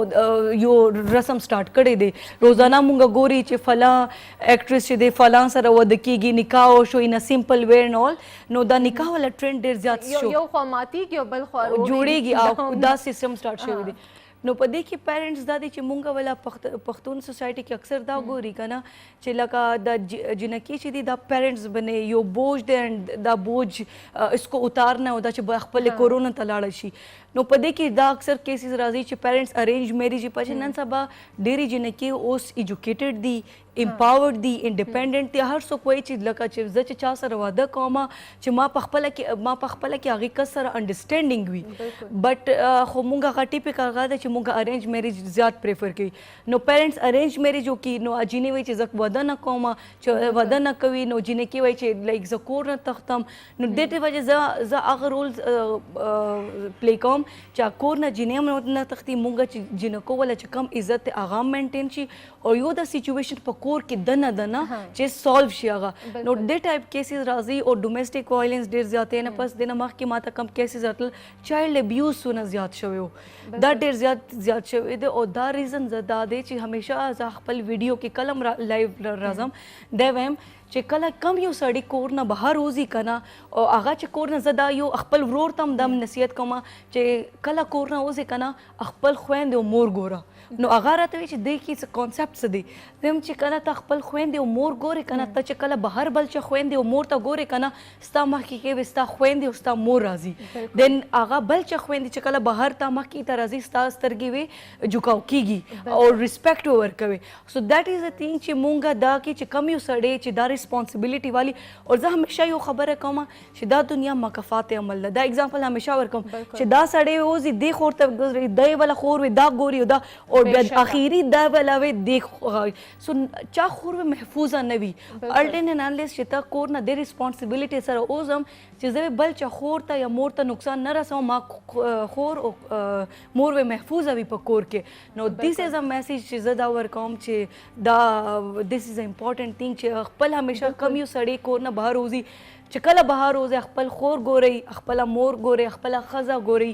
یو رسم سټارټ کړی دی روزانه مونږ ګوري چې فلاں ایکټریس چې دی فلاں سره واده کېږي نکاح وشو ان سمپل وے اینډ آل نو دا نکاح والا ټرینډ ډېر زیات شو خوا ماتیږي او بل خوا جوړیږي او دا سیستم سٹارټ شوی دی نو په دې کې پیرنټس دا دی چې مونږ ولا پښتون سوسایټي کې اکثر دا ګوري کنه چې لکه د جنکی چې دی دا پیرنټس بنې یو بوج دی اینډ دا بوج اسکو اتارنا او دا چې خپل کورونا ته لاړ شي نو په دې کې دا اکثر کیسز راځي چې پیرنټس ارینج میریج په نن سبا ډېری جنکی اوس ایجوکیټډ دي امپاورډ دي انډیپینډنٹ دي هر څوک وایي چې لکه چې زه چې چا سره واده کوم چې ما په خپله کې هغې کس سره انډرسټینډینګ وي بټ خو مونږ هغه ټیپیکل هغه ده چې مونږ ارینج میریج زیات پریفر کوي نو پیرنټس ارینج میریج وکړي نو جینۍ وایي چې زه واده نه کوم چې واده نه کوي نو جینکۍ وایي چې لایک زه کور نه تښتم نو دې ته وجه زه هغه رول پلی کوم چې کور نه جینۍ هم نه تښتي مونږ چې جینکو والا چې کم عزت دی هغه هم مینټین شي او یو د سچویشن په کور کې دنه چې سالو شي هغه نو دې ټایپ کیسز راځي او ډومestic وایلنس ډېر زیات دی نه پس د نه مخکې ما ته کم کیسز راتلل چایلډ ابیوز څونه زیات شوی و دا ډېر زیات شوی دی او دا ریزن دا دی چې همیشه زه خپل ویډیو کې کلم لایو راځم دی وایم چې کله کم یو سړی کور نه بهر وځي که نه او هغه چې کور نه زه دا یو خپل ورور ته هم دا نصیحت کوم چې کله کور نه وځي که نه خپل خویندې او مور ګوره نو هغه راته وایي چې دې کې څه کانسیپټ څه دی ویم چې کله ته خپل خویندې او مور ګورې که نه ته چې کله بهر بل چې خویندې او مور ته ګورې که نه ستا مخکې کې به ستا خویندې او ستا مور راځي دین هغه بل چې خویندې چې کله بهر تا مخکې ته راځي ستا سترګې وې جوکاو کېږي او ریسپیکټ ورکوي سو دیٹ از ا تھنګ چې مونږ دا کې چې کم یو سړی چې دا ریسپانسبિલિټي والی او زه همیشه یو خبره کوم چې دا دنیا مکافات عمل ده. دا اگزامپل همیشه ورکوم چې دا سړی اوس دې خور ته ګذري دی ولا خور وي دا ګوري دا او بیا اخیری دا ولا وي دې سو چا خور محفوظه نه وي الټن ان انلیس چې تا کور نه د ریسپانسبিলিټي سره اوس هم چې زه بل چا خور ته یا مور ته نقصان نه رسوم ما خور او مور و محفوظه وي په کور کې نو دیس از ا میسج چې زه دا ورکوم چې دا دیس از ا امپورټنٹ تھنګ چې خپل همیشه کم یو سړی کور نه بهر وځي چې کله بهر وځي خپل خور ګوري خپل مور ګوري خپل خزه ګوري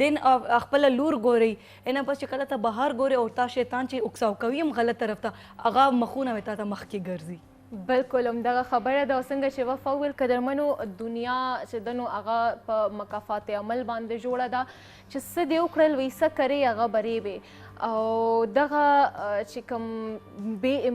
دین خپل لور ګوري ان پس چې کله ته بهر ګوري او تا شیطان چې اکساو کوي هم غلط طرف ته هغه مخونه وتا ته مخ کې ګرځي. بالکل همدغه خبره ده څنګه چې وفاول قدرمنو دنیا چې دنو هغه په مکافات عمل باندې جوړه ده چې څه دی وکړل وی څه کوي هغه بری به او دغه چې کوم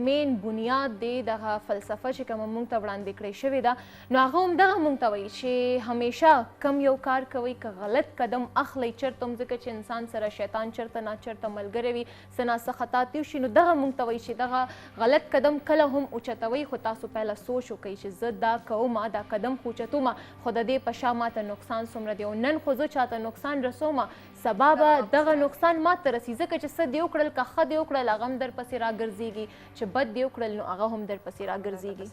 مین بنیاد دی دغه فلسفه چې کوم موږ ته وړاندې کړی شوې ده نو هغه همدغه موږ ته وایي چې همیشه کم یو کار کوئ که غلط قدم اخلئ چېرته هم ځکه چې انسان سره شیطان چېرته نه چېرته ملګری وي څه نه څه خطا تېر شي نو دغه موږ ته وایي چې دغه غلط قدم کله هم اوچتوئ خو تاسو پهله سوچ وکئ چې زه دا کوم دا قدم خو اوچتومه خو د دې په شا ماته نقصان څومره دی او نن خو زه چاته نقصان رسومه سبا به دغه نقصان ماته رسي ځکه چې څه دی وکړل که ښه دی وکړل هغه هم درپسې راګرځېږي چې بد دی وکړل نو هغه هم درپسې راګرځېږي.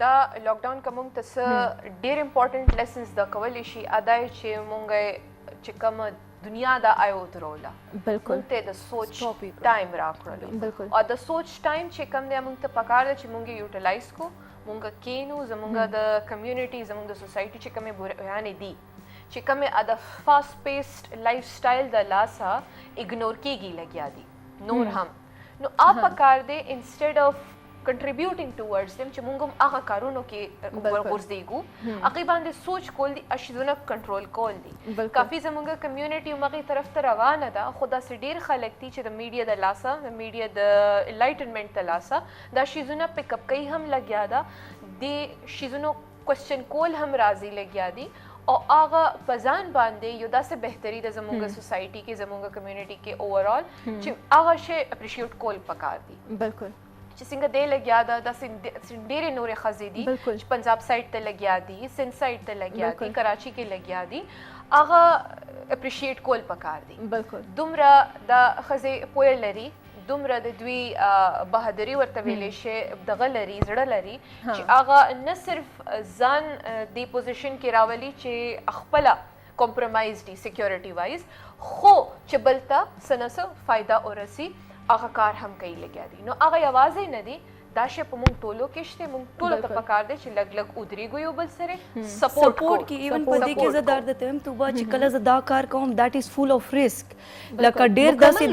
دا لاکډاون که موږ ته څه ډېر امپورټنټ لیسنز دا کولی شي ادا یې چې موږ چې کومه دنیا دا آیو دروله بالکل موږ ته د سوچ ټایم راکړلو او د سوچ ټایم چې کوم دی موږ ته پکار ده چې موږ یې یوټیلایز کړو موږ کینو زموږ د کمیونټي زموږ د سوسایټي چې کومې بیانې دي چې کومې د فاسټ پیسډ لایف سټایل د لاسه اګنور کېږي لګیا دي نور هم نو آپ پکار دی انسټیډ اف کنټریبیوټینګ ټوورډز دیم چې موږ هم هغه کارونو کې ورغورځېږو هغې باندې سوچ کول دي اشیزونه کنټرول کول دي کافي زموږ کمیونټي هم هغې طرف ته روانه ده خو داسې ډېر خلک دي چې د میډیا د لاسه د میډیا د انلایټنمنټ د لاسه دا شیزونه پک اپ کوي هم لګیا ده د شیزونو کوېسچن کول هم راځي لګیا دي او هغه په ځان باندې یو داسې بهتري ده زموږ سوسایټي کې زموږ کمیونټي کې اوورال چې هغه شی اپریشیټ کول پکار دي. بالکل چې څنګه دی لګیا ده داسې ډېرې نورې ښځې دي چې پنجاب سایډ ته لګیا دي سند سایډ ته لګیا دي کراچي کې لګیا دي هغه اپریشیټ کول پکار دي. بالکل دومره د ښځې پوهه لري دومره د دوی بهادري ورته ویلی شي دغه لري زړه لري چې هغه نه صرف ځان دې پوزیشن کې راولي چې خپله کمپرمایز دي سیکیورټي وایز خو چې بل ته څه نه څه فایده ورسي هغه کار هم کوي لګیا دي نو هغه یوازې نه دي دا شی په موږ ټولو کې شته موږ ټولو ته پکار دی چې لږ لږ ودرېږو یو بل سره سپورټ کې ایون په دې کې زه درد ته هم توبه چې کله زه دا کار کوم دیٹ از فول اف ریسک لکه ډېر داسې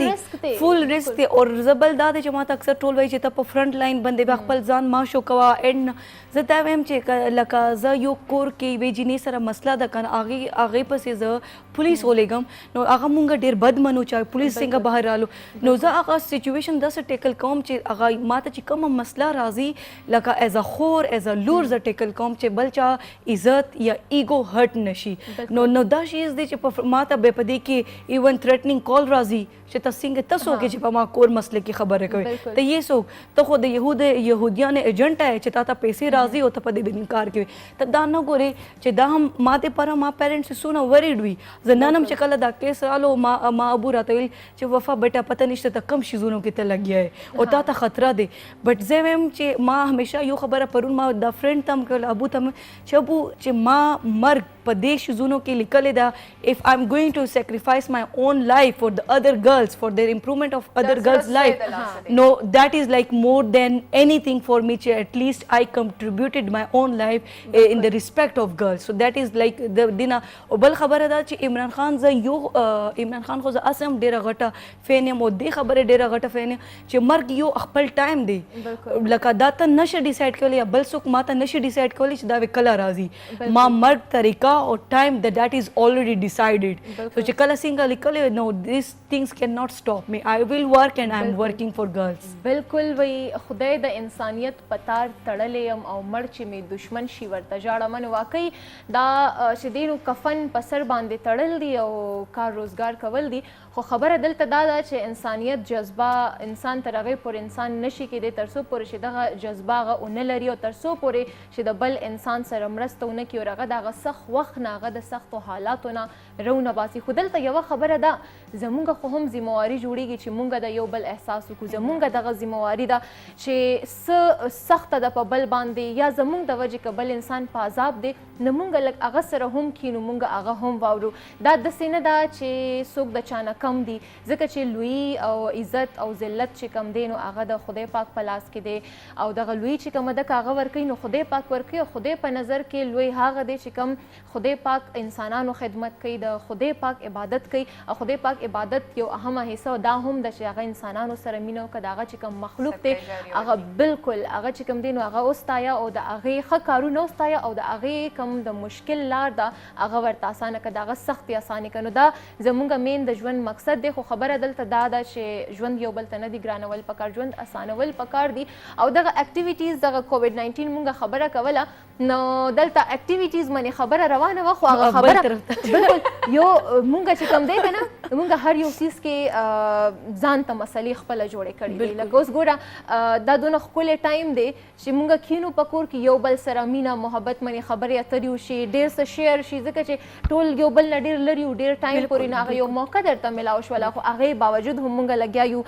دي فول ریسک دی او زبل دا دی چې ما ته اکثر ټول وایي چې ته په فرنٹ لاین باندې به خپل ځان ماشو کوه اینډ زه دا وایم چې لکه زه یو کور کې وی جنې سره مسله ده کنه هغې پسې زه پولیس ولېږم نو هغه مونږ ډېر بد منو چې پولیس څنګه بهر رالو نو زه هغه سچویشن داسې ټیکل کوم چې هغه ما ته چې کومه مسله راځي لکه ایز ا خور ایز ا لور زه ټیکل کوم چې بل چا عزت یا ایګو هرټ نشي نو دا شیز دی چې ما ته به په دې کې ایون تھریټنینګ کال راځي چې ته څنګه ته څوک چې په ما کور مسله کې خبرې کوي ته یې څوک ته خو د یهودیانو ایجنټ یې چې تا ته پیسې راځي او ته په دې باندې انکار کوي ته دا نه ګورې چې دا هم ما ته پر ما پیرنټس سونه وریډ وي زه نن هم چې کله دا کیس رالو ما ابو راته ویل چې وفا بیٹا پته نشته ته کم شیزونو کې ته لګیا یې او تا ته خطره دی بټ زه وایم چې ما همیشه یو خبره پرون ما دا فرینډ ته هم کړل ابو ته چې ابو چې ما مرګ په دې شیزونو کې لیکلې ده if I'm going to sacrifice my own life for the other girls for their improvement of other girls life no that is like more than anything for me at least I contributed my own life in the respect of girls so that is like the dina بل خبره ده چې عمران خان زه یو عمران خان خو زه اسم ډیره غټه فین یم او دې خبره ډیره غټه فین یم چې مرګ یو خپل ټایم دی لکه دا ته نشه ډیسایډ کولی یا بل څوک ما ته نشي ډیسایډ کولی چې دا کله راځي ما مرګ طریقه او ټایم that is already decided so چې کله څنګه لیکلی no these things cannot stop me I will work and I'm working for girls بالکل وی خدای د انسانیت پتار تړلې یم او مړ چې می دشمن شي ورته ژاړه من واقعي دا چې دینو کفن په سر باندې تړل دي او کار روزګار کول دي خو خبره دلته دا ده چې انسانیت جذبه انسان تر هغې پورې انسان نشي کېدی تر څو پورې چې دغه جذبه هغه ونه لري او تر څو پورې چې د بل انسان سره مرسته ونه کړي او هغه د هغه سخت وخت نه هغه د سختو حالاتو نه رونه باسي. خو دلته یوه خبره ده زمونږ خو هم ذمهواري جوړیږي چې مونږ د یو بل احساس وکړو. زمونږ دغه ذمهواري ده چې څه سخته ده په بل باندې یا زمونږ د وجې که بل انسان په عذاب دی نو مونږ لږ هغه سره هم کینو مونږ هغه هم واورو. دا داسې نه ده چې څوک د چا نه کم دي ځکه چې لویي او عزت او ذلت چې کم دی نو هغه د خدای پاک په لاس کې دی او دغه لویي چې کومه ده که هغه ورکوي نو خدای پاک ورکوي او خدای په نظر کې لوی هغه دی چې کوم خدای پاک انسانانو خدمت کوي د خدای پاک عبادت کوي او خدای پاک عبادت یو اهمه حصه دا هم ده چې هغه انسانانو سره مینه وکړه د هغه چې کوم مخلوق دی هغه بالکل هغه چې کوم دی نو هغه وستایه او د هغې ښه کارونه وستایه او د هغې کوم د مشکل لار ده هغه ورته اسانه کړه د هغه سختې اسانې کړه. نو دا زمونږ مین د ژوند مقصد دی. خو خبره دلته دا ده چې ژوند یو بل ته نه دي ګرانول پکار ژوند اسانول پکار دي او دغه اکټیویټیز دغه کووډ 19 مونږ خبره کوله نو دلته اکټیویټیز باندې خبره روانه وه خو هغه خبره بالکل یو مونږ چې کوم دی که نه مونږ هر یو څیز کې ځان ته مسلې خپله جوړې کړي دي. لکه اوس ګوره دا دونه ښکلی ټایم دی چې مونږ کینو په کور کې یو بل سره مینه محبت منې خبرې اترې وشي ډېر څه شیر شي ځکه چې ټول یو بل نه ډېر لرې و ډېر ټایم پورې نه هغه یو موقع درته میلاو شوله خو هغې باوجود هم مونږ لګیا یو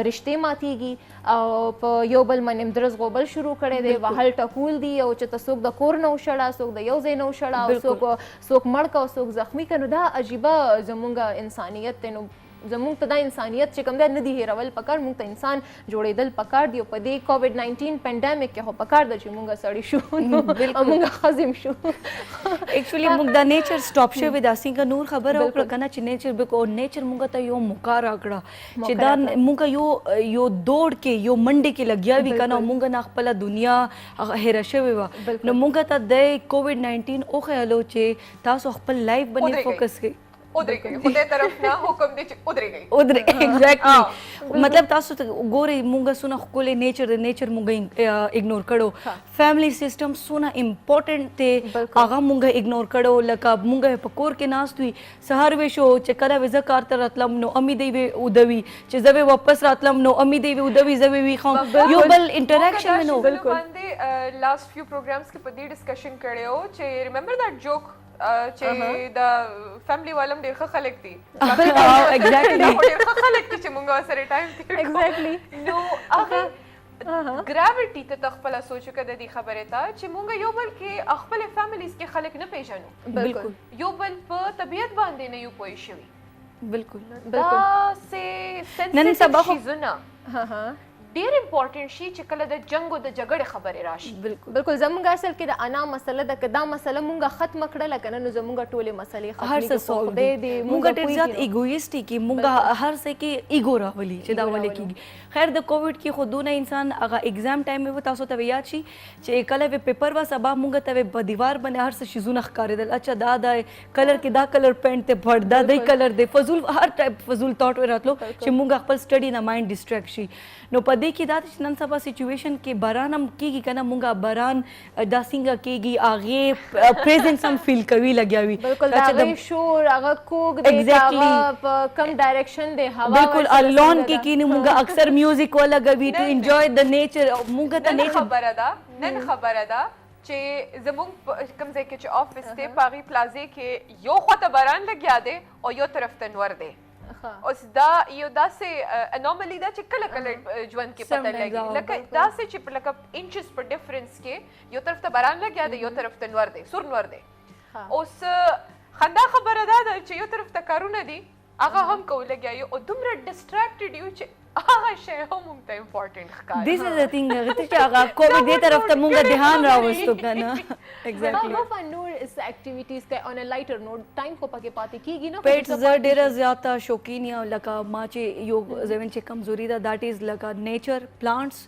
رشتې ماتېږي او په یو بل باندې درز غوبل شروع کړی دی وهل ټکول دي او چې ته څوک د کور نه وشړه څوک د یو ځای نه وشړه او څوک مړ که او څوک زخمي که نو دا عجیبه زمونږ انسانیت دی. نو زمونږ ته دا انسانیت چې کوم دی نه دی هیرول پکار مونږ ته انسان جوړېدل پکار دی او په دې کووډ 19 پینډیمک کې خو پکار ده چې مونږ سړي شو او مونږ ښځې شو. ایکچولی مونږ دا نیچر سټاپ شوی دا څنګه نور خبره وکړه که نه چې نیچر بک او نیچر مونږ ته یو موقع راکړه چې دا مونږ یو دوړ کې یو منډې کې لګیا وي که نه مونږ نه خپله دنیا هیره شوې وه نو مونږ ته د کووډ 19 وښیلو چې تاسو خپل لایف باندې فوکس کړئ ودرېږئ خدای طرف نه حکم دی چې ودرېږئ ایگزیکټلی مطلب تاسو ته ګورئ مونږ څونه ښکلی نیچر دی نیچر مونږ اګنور کړو فیملی سسټم څونه امپورټنټ دی هغه مونږ اګنور کړو لکه مونږ په کور کې ناست وي سهار ویشو چې کله وې زه کار ته راتلم نو امي دی وې ودوي چې زه وې واپس راتلم نو امي دی وې ودوي زه وې ویښم یو بل انټریکشن نو باندې لاست فیو پروګرامز کې په دې ډسکشن کړی و چې ریممبر دیٹ جوک چې د فیملی والم ډېر ښه خلک دي ایگزیکټلی ډېر ښه خلک دي چې مونږ سره ټایم تېر ایگزیکټلی نو هغه ګراویټي ته خپله سوچ وکړه د دې خبرې ته چې مونږ یو بل کې خپلې فیملیز کې خلک نه پېژنو بالکل یو بل په طبیعت باندې نه یو پوه شوي بالکل داسې نن سبا سیزونه ډېر امپورټنټ شي چې کله د جنګ او د جګړې خبرې راشي. بالکل زموږ اصل کې د انا مسله ده که دا مسله مونږ ختمه کړله که نه نو زموږ ټولې مسلې هر څه سولو دی مونږ ډېر زیات ایګویسټیک یو مونږ هر څه کې ایګو راولي چې دا ولې کېږي. خیر د کووډ کې خو دونه انسان هغه ایگزام ټایم به تاسو ته یاد شي چې کله به پیپر وا سبا مونږ ته په دیوار باندې هر څه شیزونه ښکارېدل اچھا دا کلر کې دا کلر پینټ ته پړ دا دی کلر دی فضول هر ټایپ فضول تاټ راتلو چې مونږ خپل سټډي نه مایند ډسټریکټ شي. نو په دې کې دا چې نن سبا سچویشن کې باران هم کېږي که نه مونږ باران دا څنګه کېږي هغې پریزنس هم فیل کوي لګیا وي بالکل د هغې شور هغه کوږ دی هغه په کم ډایرکشن دی هوا بالکل لون کې کینو مونږ اکثر میوزیک ولګوي ټو انجوای د نیچر مونږ ته نیچر نن خبره ده چې زمونږ کوم ځای کې چې افیس دی په هغې پلازې کې یو خواته باران لګیا دی او یو طرف ته نور دی. اوس دا یو داسې انوملی ده چې کله کله ژوند کې پته لګي لکه داسې چې لکه انچز په ډفرنس کې یو طرف ته باران لګیا دی یو طرف ته نور دی سور نور دی. اوس خندا خبره دا ده چې یو طرف ته کارونه دي هغه هم کو لګیا یو او دومره ډسټریکټډ یو چې هغه شی هم موږ ته امپورټنټ ښکاري. دیس از د تھنګ چې هغه کووډ دې طرف ته موږ دھیان راوستو کنه ایگزیکټلی هغه فنور اس اکټیویټیز کې اون ا لایټر نوٹ ټایم خو پکې پاتې کیږي نه پیټ ز ډیر زیاته شوقین یا لکه ما چې یو زمين چې کمزوري ده دیٹ از لکه نیچر پلانټس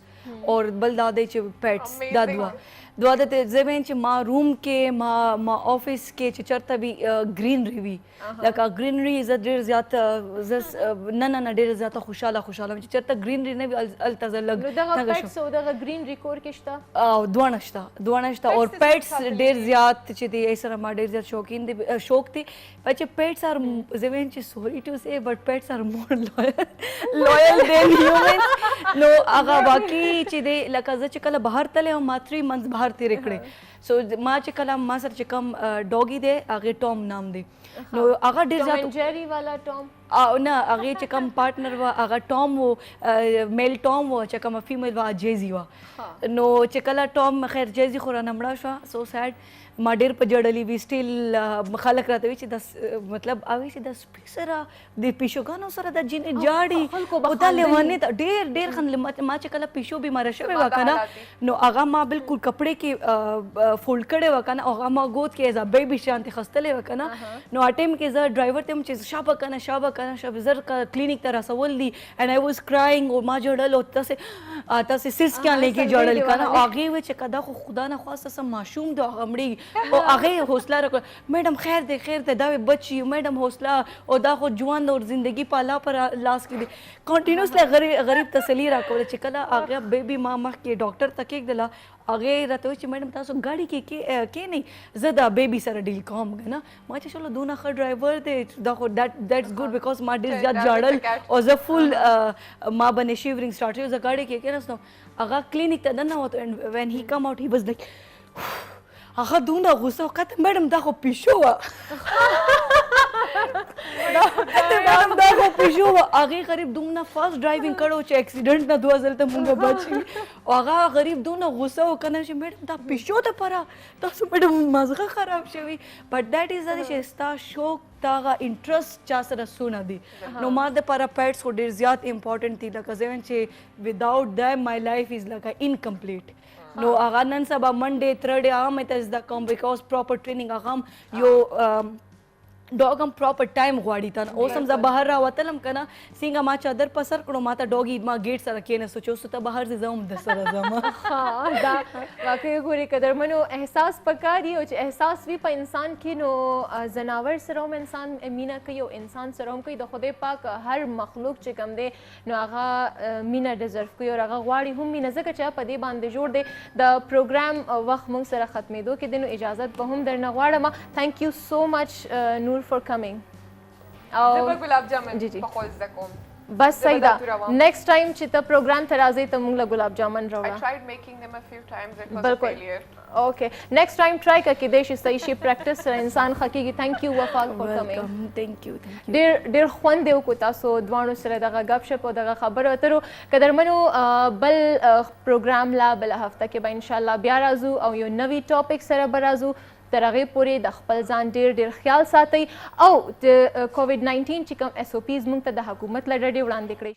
او بل دا دی چې پیټس دا Amazing. دوه د زمين چې ما روم کې ما افیس کې چې چرته وی گرینری وی لکه گرینری ز ډیر زیات نه ډیر زیات خوشاله چې چرته گرینری نه وی التزه نو دغه لګ پټس او دغه گرین ریکور کې شته او دوه نشته او Pets پیټس is ډیر زیات چې دی ایسره ما ډیر زیات شوقین دي شوق دي چې پیټس ار زمين چې سوري ټو سي بٹ پیټس ار مور لویل دین هیومنز نو هغه واقعي چې دی لکه زه چې کله بهر تله ما 3 منث بهر تیر کړې سو ما چې کله ما سره چې کم ډوګي دی هغه ټام نام دی نو هغه ډیر ټام زیات اینڈ جیری والا ټام او نه هغه چې کم پارټنر وا هغه ټام وو میل ټام وو چې کم فیمیل وا جیزی وا نو چې کله ټام خیر جیزی خو را نمړه شو سو سیډ ما ډیر په جړلی وی سټیل خلک راته وی چې د مطلب اوی چې د سپیسره د پیشوګانو سره د جن جاړي او دا لیوانه ډیر خن ما چې کله پیشو بیمار شوی وکنه نو هغه ما بالکل کپڑے کې فولډ کړي وکنه هغه ما گود کې از بیبي شانتي خستلې وکنه نو اټیم کې ز ډرایور ته چې شابه کنه زر کلینیک ته رسول دي and I was crying او ما جوړل او تاسو سیس کیا لګي جوړل کنه هغه و چې کدا خو خدا نه خواسته سم معشوم دو غمړي او هغه حوصله راکړه میډم خیر دی دا بچي میډم حوصله او دا خو ژوند او ژوندۍ په الله پر لاس کې دي کنټینیوسلی غریب تسلی راکول چې کله هغه بیبي ما مخ کې ډاکټر ته کېږدله هغه راته وایي چې میډم تاسو ګاډي کې نه زه دا بیبي سره ډیل کوم کنه ما چې شلو دونه ښه ډرایور دی دا خو دیټس ګډ بیکاز ما ډیر زیات جاړل او زه فل ما باندې شیورینګ سٹارټ یو زه ګاډي کې کېناستم هغه کلینیک ته دننه وته and when he come out he was like هغه دونه غوسه وکړه میډم دا خو پیشو وه میډم دا خو پیشو وه هغې غریب دومره فاسټ ډرایوینګ کړی و چې اکسیډنټ نه دوه ځل ته مونږ بچ شي او هغه غریب دومره غوسه وکنه چې میډم دا پیشو دپاره تاسو میډم مازغه خراب شوي بټ دیټ از دا چې ستا شوق تا هغه انټرسټ چا سره سونه دي نو ما دپاره پیټس خو ډېر زیات امپورټنټ دي لکه زه وایم چې وداؤټ دیم مای لایف از لکه انکمپلیټ نو هغه نن سبا منډې تھرډې هغه مې ته زده کوم بیکاز پراپر ټریننګ هغه هم یو ډاګ هم پراپر ټایم غواړي تا اوس هم زه بهر راوتلم که نه څنګه ما چادر په سر کړو ما ته ډاګي ما ګیټ سره کېناستو چې اوس ته بهر ځې زه هم در سره ځم دا واقعي ګورې قدرمنو احساس پکار وي او چې احساس وي په انسان کې نو ځناور سره هم انسان مینه کوي او انسان سره هم کوي د خدای پاک هر مخلوق چې کوم دی نو هغه مینه ډیزرف کوي او هغه غواړي هم مینه ځکه چې په دې باندې جوړ دی د پروګرام وخت موږ سره ختمېدو کې دی نو اجازت به هم درنه غواړم تھینک یو سو مچ نور for coming. زه به ګلاب جامن جی پخول زده کوم بس صحیح ده نیکسٹ ټایم چې ته پروګرام ته راځې ته موږ له ګلاب جامن I راوړه tried making them a few times it was a بالکل failure اوکې نیکسٹ ټایم ټرای کړه کېدای شي صحیح شي پریکټس سره انسان ښه کېږي تھینک یو وفا فور کمینګ تھینک یو ډېر خوند یې وکړو تاسو دواړو سره دغه گپ شپ او دغه خبرو اترو قدرمنو بل پروګرام لا بله هفته کې به انشاءالله بیا راځو او یو نوي ټاپک سره به راځو تر هغې پورې د خپل ځان ډېر خیال ساتئ او د کووډ 19 چې کوم SOPs موږ ته د حکومت له ډډې وړاندې کړئ